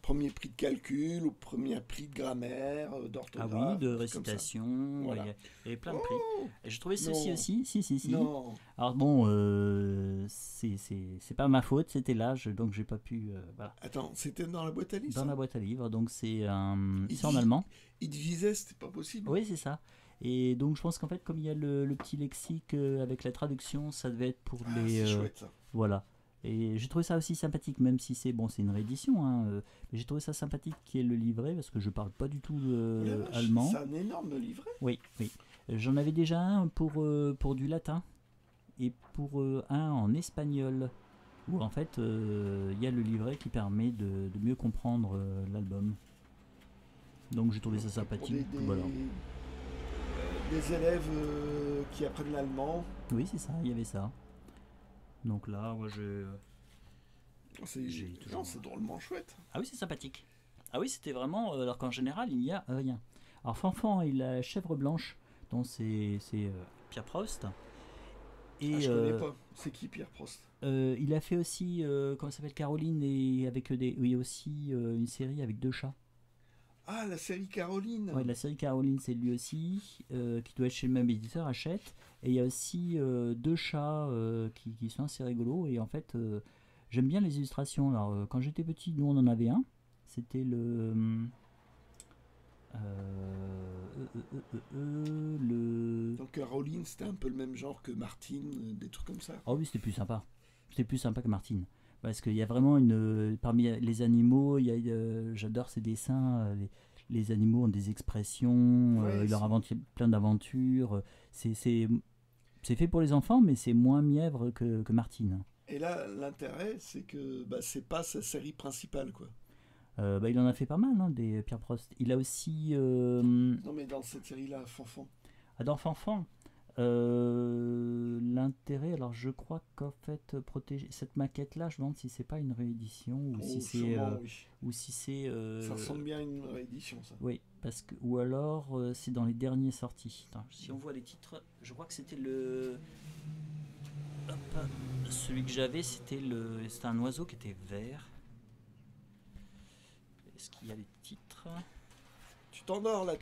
premier prix de calcul, au premier prix de grammaire, d'orthographe. Ah oui, de récitation, voilà. Il y avait plein de prix. Et j'ai trouvé ceci aussi. Si. Non. Alors bon, c'est pas ma faute, c'était l'âge, donc j'ai pas pu. Voilà. Attends, c'était dans la boîte à livres? Dans la boîte à livres, donc c'est en allemand. Il disait, c'était pas possible. Oui, c'est ça. Et donc je pense qu'en fait, comme il y a le petit lexique avec la traduction, ça devait être pour les. C'est chouette ça. Voilà. Et j'ai trouvé ça aussi sympathique, même si c'est une réédition. Hein, mais j'ai trouvé ça sympathique qu'il y ait le livret, parce que je parle pas du tout allemand. C'est un énorme livret. Oui. J'en avais déjà un pour du latin et pour un en espagnol, où en fait il y a le livret qui permet de mieux comprendre l'album. Donc j'ai trouvé ça sympathique. Voilà. Des élèves qui apprennent l'allemand. Oui, c'est ça, il y avait ça. Donc là, moi c'est drôlement chouette. Ah oui, c'est sympathique. Ah oui, c'était vraiment. Alors qu'en général, il n'y a rien. Alors Fanfan et la chèvre blanche, donc c'est Pierre Prost. Et, je connais pas. C'est qui Pierre Prost? Il a fait aussi, comment ça s'appelle, Caroline, et avec il y a aussi une série avec 2 chats. Ah, la série Caroline. Oui, la série Caroline, c'est lui aussi, qui doit être chez le même éditeur, Hachette. Et il y a aussi 2 chats qui sont assez rigolos. Et en fait, j'aime bien les illustrations. Alors, quand j'étais petit, nous, on en avait un. C'était le... Donc Caroline, c'était un peu le même genre que Martine, des trucs comme ça. Oh oui, c'était plus sympa. C'était plus sympa que Martine. Parce qu'il y a vraiment parmi les animaux, j'adore ces dessins. Les animaux ont des expressions, ils leur inventent plein d'aventures. C'est fait pour les enfants, mais c'est moins mièvre que Martine. Et là, l'intérêt, c'est que c'est pas sa série principale, quoi. Il en a fait pas mal, hein, des Pierre Prost. Il a aussi... Non, mais dans cette série-là, Fanfan. Ah, dans Fanfan, l'intérêt, alors je crois qu'en fait, protéger cette maquette-là, je me demande si c'est pas une réédition ou si c'est... oui. Ou si c'est... Ça ressemble bien à une réédition, ça. Oui, parce que, ou alors c'est dans les derniers sortis. Attends, si on voit les titres, je crois que c'était le... Hop, celui que j'avais, c'était un oiseau qui était vert. Est-ce qu'il y a les titres? Tu t'endors là.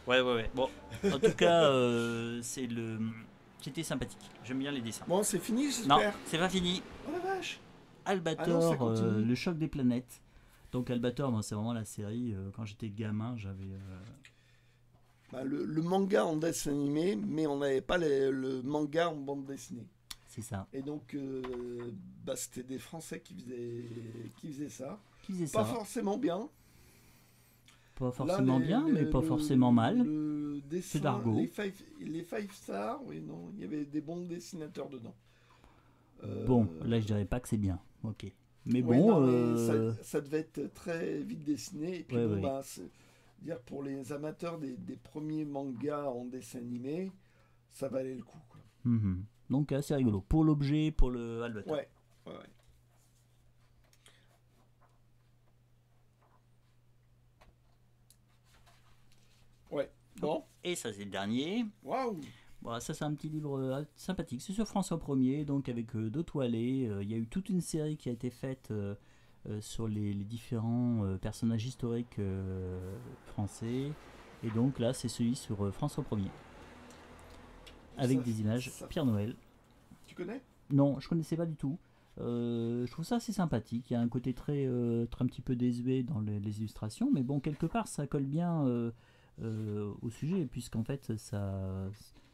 Ouais. Bon, en tout cas, c'est C'était sympathique. J'aime bien les dessins. Bon, c'est fini, Non, j'espère. c'est pas fini. Oh la vache. Albator, ça continue. le choc des planètes. Donc Albator, moi, c'est vraiment la série. Quand j'étais gamin, j'avais. Bah, le manga en dessin animé, mais on n'avait pas le manga en bande dessinée. C'est ça. Et donc, bah, c'était des Français qui faisaient ça. Qui faisait Pas ça forcément bien. Pas forcément bien, mais pas forcément mal. Le dessin, C'est d'argot. les five stars, oui, non, il y avait des bons dessinateurs dedans. Bon, là, je dirais pas que c'est bien. Ok. Mais ouais, bon. non, mais ça devait être très vite dessiné. Et puis Ouais, bon, ouais. bah, dire pour les amateurs des premiers mangas en dessin animé, ça valait le coup, quoi. Mhm. Donc, assez rigolo. Pour l'objet, pour le Albator. Ouais. Ouais. Bon. Et ça, c'est le dernier. Waouh. Bon, ça, c'est un petit livre sympathique. C'est sur François Ier, donc avec Dotoilet. Il y a eu toute une série qui a été faite sur les différents personnages historiques français. Et donc là, c'est celui sur François Ier. Avec Ça- des images ça- Pierre Noël. Tu connais? Non, je connaissais pas du tout. Je trouve ça assez sympathique. Il y a un côté très un petit peu désuet dans les illustrations, mais bon, quelque part, ça colle bien au sujet, puisqu'en fait,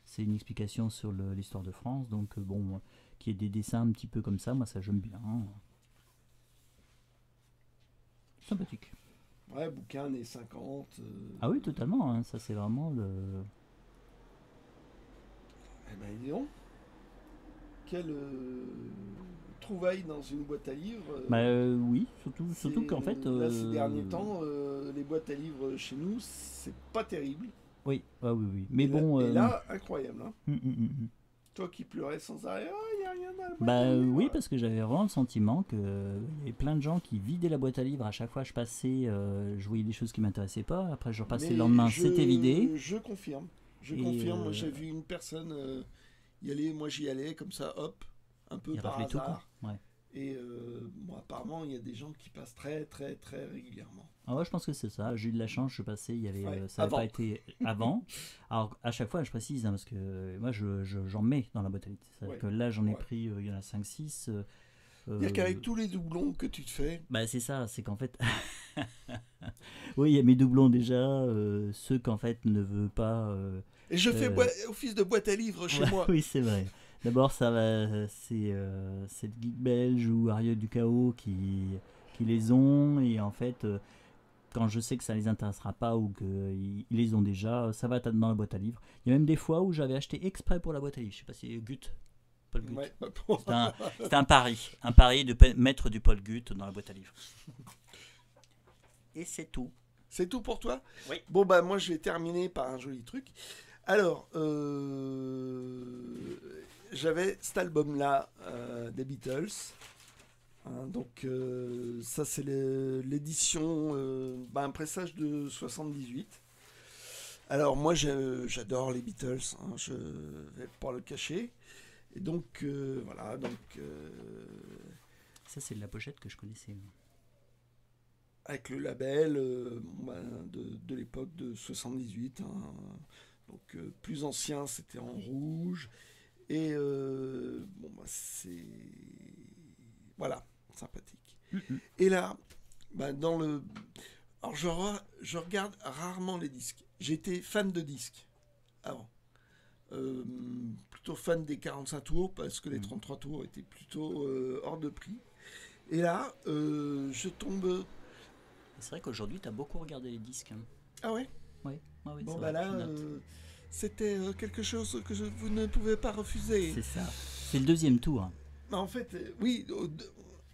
c'est une explication sur l'histoire de France. Donc, bon, qu'il y ait des dessins un petit peu comme ça, moi, ça j'aime bien. Sympathique. Ouais, bouquin années 50. Ah oui, totalement. Hein, ça, c'est vraiment le. Eh ben, dis donc. Quelle trouvaille dans une boîte à livres. Oui, surtout qu'en fait. Là, ces derniers temps, les boîtes à livres chez nous, c'est pas terrible. Oui, ah oui, oui. Mais Et bon. là, incroyable. Hein. hum, hum, hum. Toi qui pleurais sans arrêt, oh, il n'y a rien dans la boîte Bah à livres. oui, parce que j'avais vraiment le sentiment qu'il y avait plein de gens qui vidaient la boîte à livres. À chaque fois je passais, je voyais des choses qui m'intéressaient pas. Après je repassais Mais le lendemain, c'était vidé. Je confirme. Je Et, confirme. Moi, j'ai vu une personne y aller. Moi, j'y allais comme ça, hop, un peu Il par raflait tout, quoi. hasard. Ouais. Et bon, apparemment, il y a des gens qui passent très, très, très régulièrement. Ah ouais, je pense que c'est ça. J'ai eu de la chance, je passais, il y avait, Ouais, ça n'avait avant. pas été avant. Alors à chaque fois, je précise, hein, parce que moi j'en mets dans la boîte à livres. C'est-à-dire Ouais. que là j'en ai Ouais. pris, il y en a 5-6. C'est-à-dire qu'avec tous les doublons que tu te fais, Bah c'est ça, c'est qu'en fait. Oui, il y a mes doublons déjà, ceux qu'en fait ne veut pas. et je fais Euh, office de boîte à livres chez Ouais, moi. oui, c'est vrai. D'abord, ça va, c'est le geek belge ou Ariel du chaos qui les ont. Et en fait, quand je sais que ça les intéressera pas ou qu'ils les ont déjà, ça va être dans la boîte à livres. Il y a même des fois où j'avais acheté exprès pour la boîte à livres. Je sais pas si Gut, Paul Gut. Ouais. C'était un pari de mettre du Paul Gut dans la boîte à livres. Et c'est tout. C'est tout pour toi? Oui. Bon, bah, moi, je vais terminer par un joli truc. Alors, j'avais cet album-là des Beatles. Hein, donc, ça, c'est l'édition, un pressage de 78. Alors, moi, j'adore les Beatles. Hein, je vais pas le cacher. Et donc, voilà. Donc, Ça, c'est de la pochette que je connaissais. avec le label de l'époque de 78. Hein. Donc plus ancien, c'était en rouge. Et c'est... Voilà, sympathique. Et là, dans le... Alors je regarde rarement les disques. J'étais fan de disques avant. Plutôt fan des 45 tours parce que les 33 tours étaient plutôt hors de prix. Et là, je tombe... C'est vrai qu'aujourd'hui, tu as beaucoup regardé les disques. Hein. Ah ouais? Oui, oui, Bon, c'est bah vrai, là, je note. c'était quelque chose que vous ne pouvez pas refuser. C'est ça. C'est le deuxième tour. Bah, en fait, oui,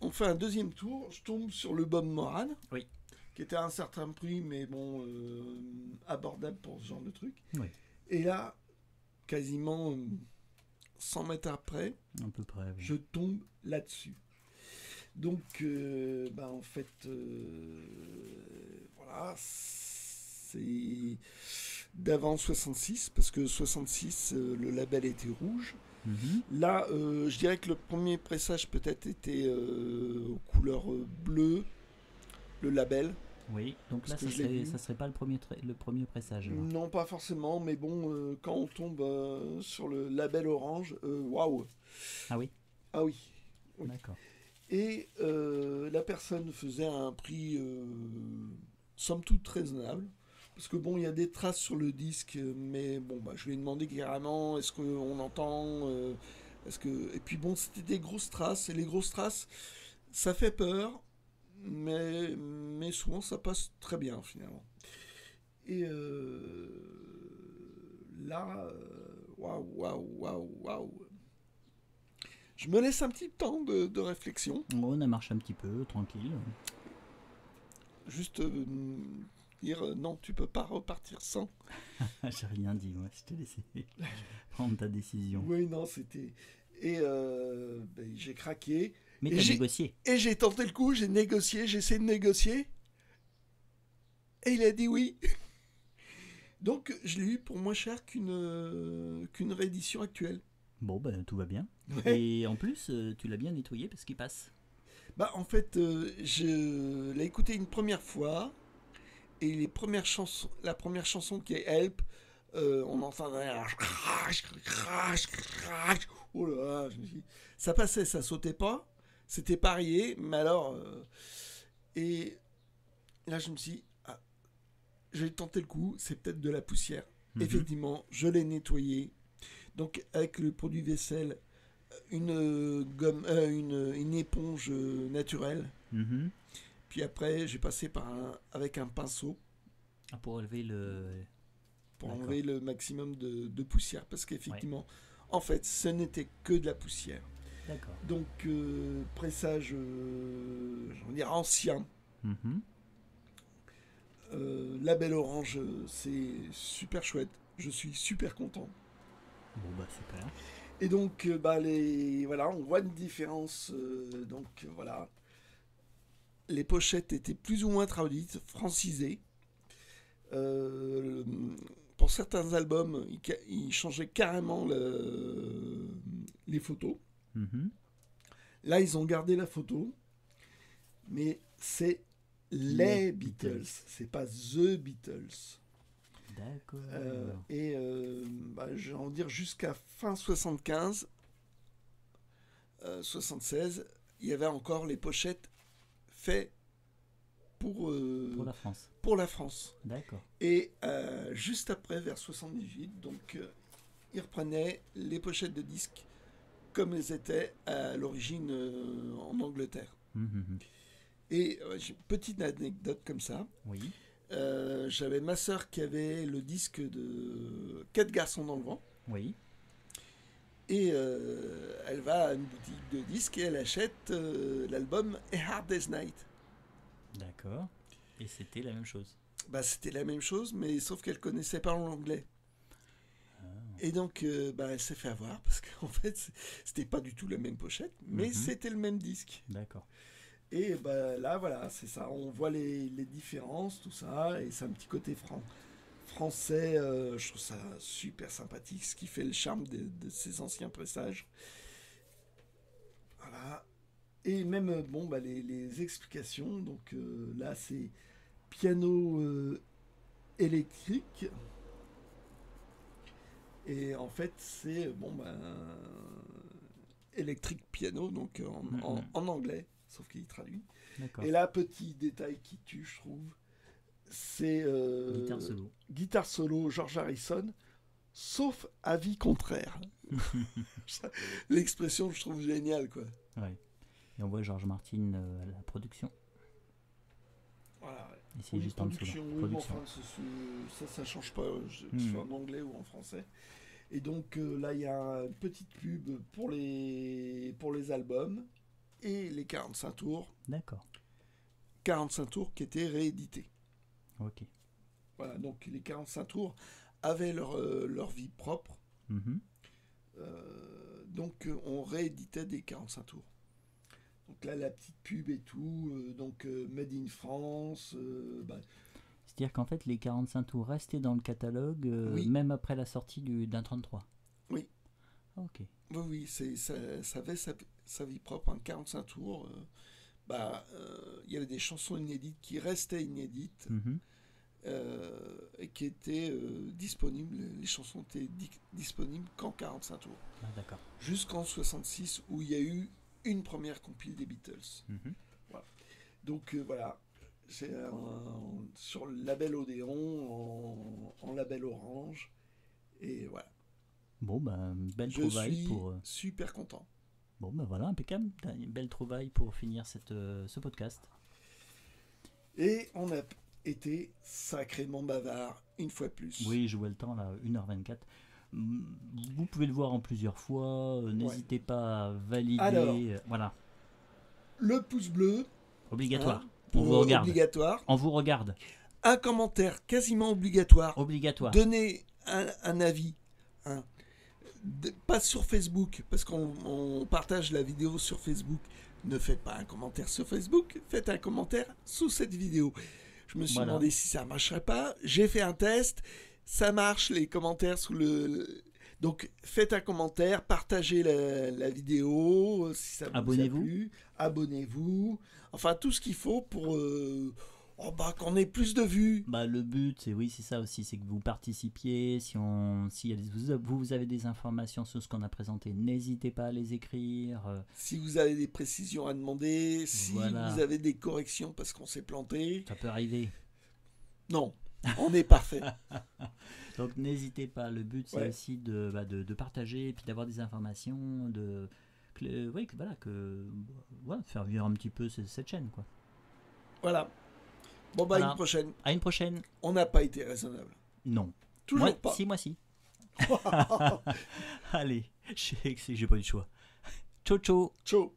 on fait un deuxième tour. Je tombe sur le Bob Moran, Oui. qui était à un certain prix, mais bon, abordable pour ce genre de truc. Oui. Et là, quasiment 100 mètres après, À peu près. Oui. je tombe là-dessus. Donc, en fait, voilà, c'est d'avant 66, parce que 66, le label était rouge. Là, je dirais que le premier pressage peut-être était aux couleurs bleues, le label. Oui, donc là, Parce que je l'ai vu. ça serait pas le premier pressage. Alors. Non, pas forcément, mais bon, quand on tombe sur le label orange, waouh! Ah oui, Ah oui, oui. d'accord. Et la personne faisait un prix somme toute raisonnable. Parce que bon, il y a des traces sur le disque, mais bon, bah, je lui ai demandé carrément, est-ce qu'on entend est-ce que... Et puis bon, c'était des grosses traces, et les grosses traces, ça fait peur, mais souvent ça passe très bien finalement. Et là, waouh, waouh, waouh, waouh. Je me laisse un petit temps de réflexion. Bon, on a marché un petit peu, tranquille. Juste dire non, tu peux pas repartir sans. J'ai rien dit, moi, je t'ai laissé prendre ta décision. Oui, non, c'était. Et ben, j'ai craqué. Mais Et t'as j'ai, négocié. et j'ai tenté le coup, j'ai négocié, j'ai essayé de négocier. Et il a dit oui. Donc je l'ai eu pour moins cher qu'une réédition actuelle. Bon, ben tout va bien. Ouais. Et en plus, tu l'as bien nettoyé parce qu'il passe. Bah en fait, je l'ai écouté une première fois. Et la première chanson qui est Help, on entendait un crash, crash, crash. Oh là là, je me suis dit, ça passait, ça sautait pas, c'était parié, mais alors. Et là, je me suis dit, ah, j'ai tenté le coup, c'est peut-être de la poussière. Effectivement, je l'ai nettoyé. Donc, avec le produit vaisselle, une gomme, une éponge naturelle. Mhm. Puis après, j'ai passé avec un pinceau Ah, pour enlever le. pour D'accord. enlever le maximum de poussière. Parce qu'effectivement, en fait, ce n'était que de la poussière. D'accord. Donc, pressage, je veux dire, ancien. Mhm. Label orange, c'est super chouette. Je suis super content. Bon, bah super. Et donc, voilà, on voit une différence. Donc, voilà. Les pochettes étaient plus ou moins traduites, francisées. Euh, pour certains albums, ils changeaient carrément les photos. Mhm. Là, ils ont gardé la photo, mais c'est les Beatles, c'est pas The Beatles. D'accord. J'ai envie de dire jusqu'à fin 75, 76, il y avait encore les pochettes faites pour la France. pour la France. D'accord. Et juste après, vers 78, donc ils reprenaient les pochettes de disques comme elles étaient à l'origine en Angleterre. Mhm. Et j'ai une petite anecdote comme ça. Oui. J'avais ma sœur qui avait le disque de 4 garçons dans le vent. Oui. Et elle va à une boutique de disques et elle achète l'album A Hard Day's Night. D'accord. Et c'était la même chose. Bah, c'était la même chose, mais sauf qu'elle connaissait pas l'anglais. Ah. Et donc, elle s'est fait avoir parce qu'en fait, c'était pas du tout la même pochette, mais c'était le même disque. D'accord. Et là, voilà, c'est ça. On voit les différences, tout ça, et c'est un petit côté français. Je trouve ça super sympathique, ce qui fait le charme de ces anciens pressages. Voilà. Et même, les explications. Donc là, c'est piano électrique. Et en fait, c'est électrique piano, donc en anglais, sauf qu'il traduit. D'accord. Et là, petit détail qui tue, je trouve, c'est guitare solo George Harrison, sauf avis contraire. L'expression, je trouve géniale, quoi. Ouais. Et on voit George Martin à la production. Voilà. Et c'est juste en dessous. Oui, enfin, ça change pas, que ce soit en anglais ou en français. Et donc là, il y a une petite pub pour les albums et les 45 tours. D'accord. 45 tours qui étaient réédités. Ok. Voilà, donc les 45 tours avaient leur vie propre. Mm-hmm. Donc on rééditait des 45 tours. Donc là, la petite pub et tout, Made in France. C'est-à-dire qu'en fait, les 45 tours restaient dans le catalogue, oui. Même après la sortie d'un 33. Oui. Ok. Oui, ça avait sa vie propre, un 45 tours. il y avait des chansons inédites qui restaient inédites Mhm. et qui étaient disponibles. Les chansons étaient disponibles qu'en 45 tours. Ah, d'accord. Jusqu'en 66 où il y a eu une première compile des Beatles. Mhm. Donc voilà, c'est sur le label Odéon, en label orange. Et voilà, Bon, belle je trouvaille suis pour. super content. Bon, voilà, impeccable. T'as une belle trouvaille pour finir ce podcast. Et on a été sacrément bavard une fois de plus. Oui, je vois le temps là, 1h24. Vous pouvez le voir en plusieurs fois. N'hésitez pas à valider. Alors. Voilà, Le pouce bleu, obligatoire. hein, On vous regarde. obligatoire. On vous regarde. Un commentaire quasiment obligatoire. Obligatoire. Donnez un avis. Hein. Pas sur Facebook, parce qu'on partage la vidéo sur Facebook. Ne faites pas un commentaire sur Facebook, faites un commentaire sous cette vidéo. Je me suis Voilà. demandé si ça marcherait pas. J'ai fait un test. Ça marche, les commentaires sous le... Donc, faites un commentaire, partagez la vidéo, si ça vous Abonnez-vous. a plu. Abonnez-vous. Enfin, tout ce qu'il faut pour qu'on ait plus de vues. Le but, c'est ça aussi, c'est que vous participiez. Si vous avez des informations sur ce qu'on a présenté, n'hésitez pas à les écrire. Si vous avez des précisions à demander, si Voilà. vous avez des corrections parce qu'on s'est planté. Ça peut arriver. Non, on est parfait. Donc n'hésitez pas. Le but, c'est aussi de partager et puis d'avoir des informations, faire vivre un petit peu cette chaîne, quoi. Voilà. Bon, Voilà. une prochaine. À une prochaine. On n'a pas été raisonnable. Non. Toujours pas. Moi si. Allez, je sais que j'ai pas eu le choix. Ciao, ciao. Ciao.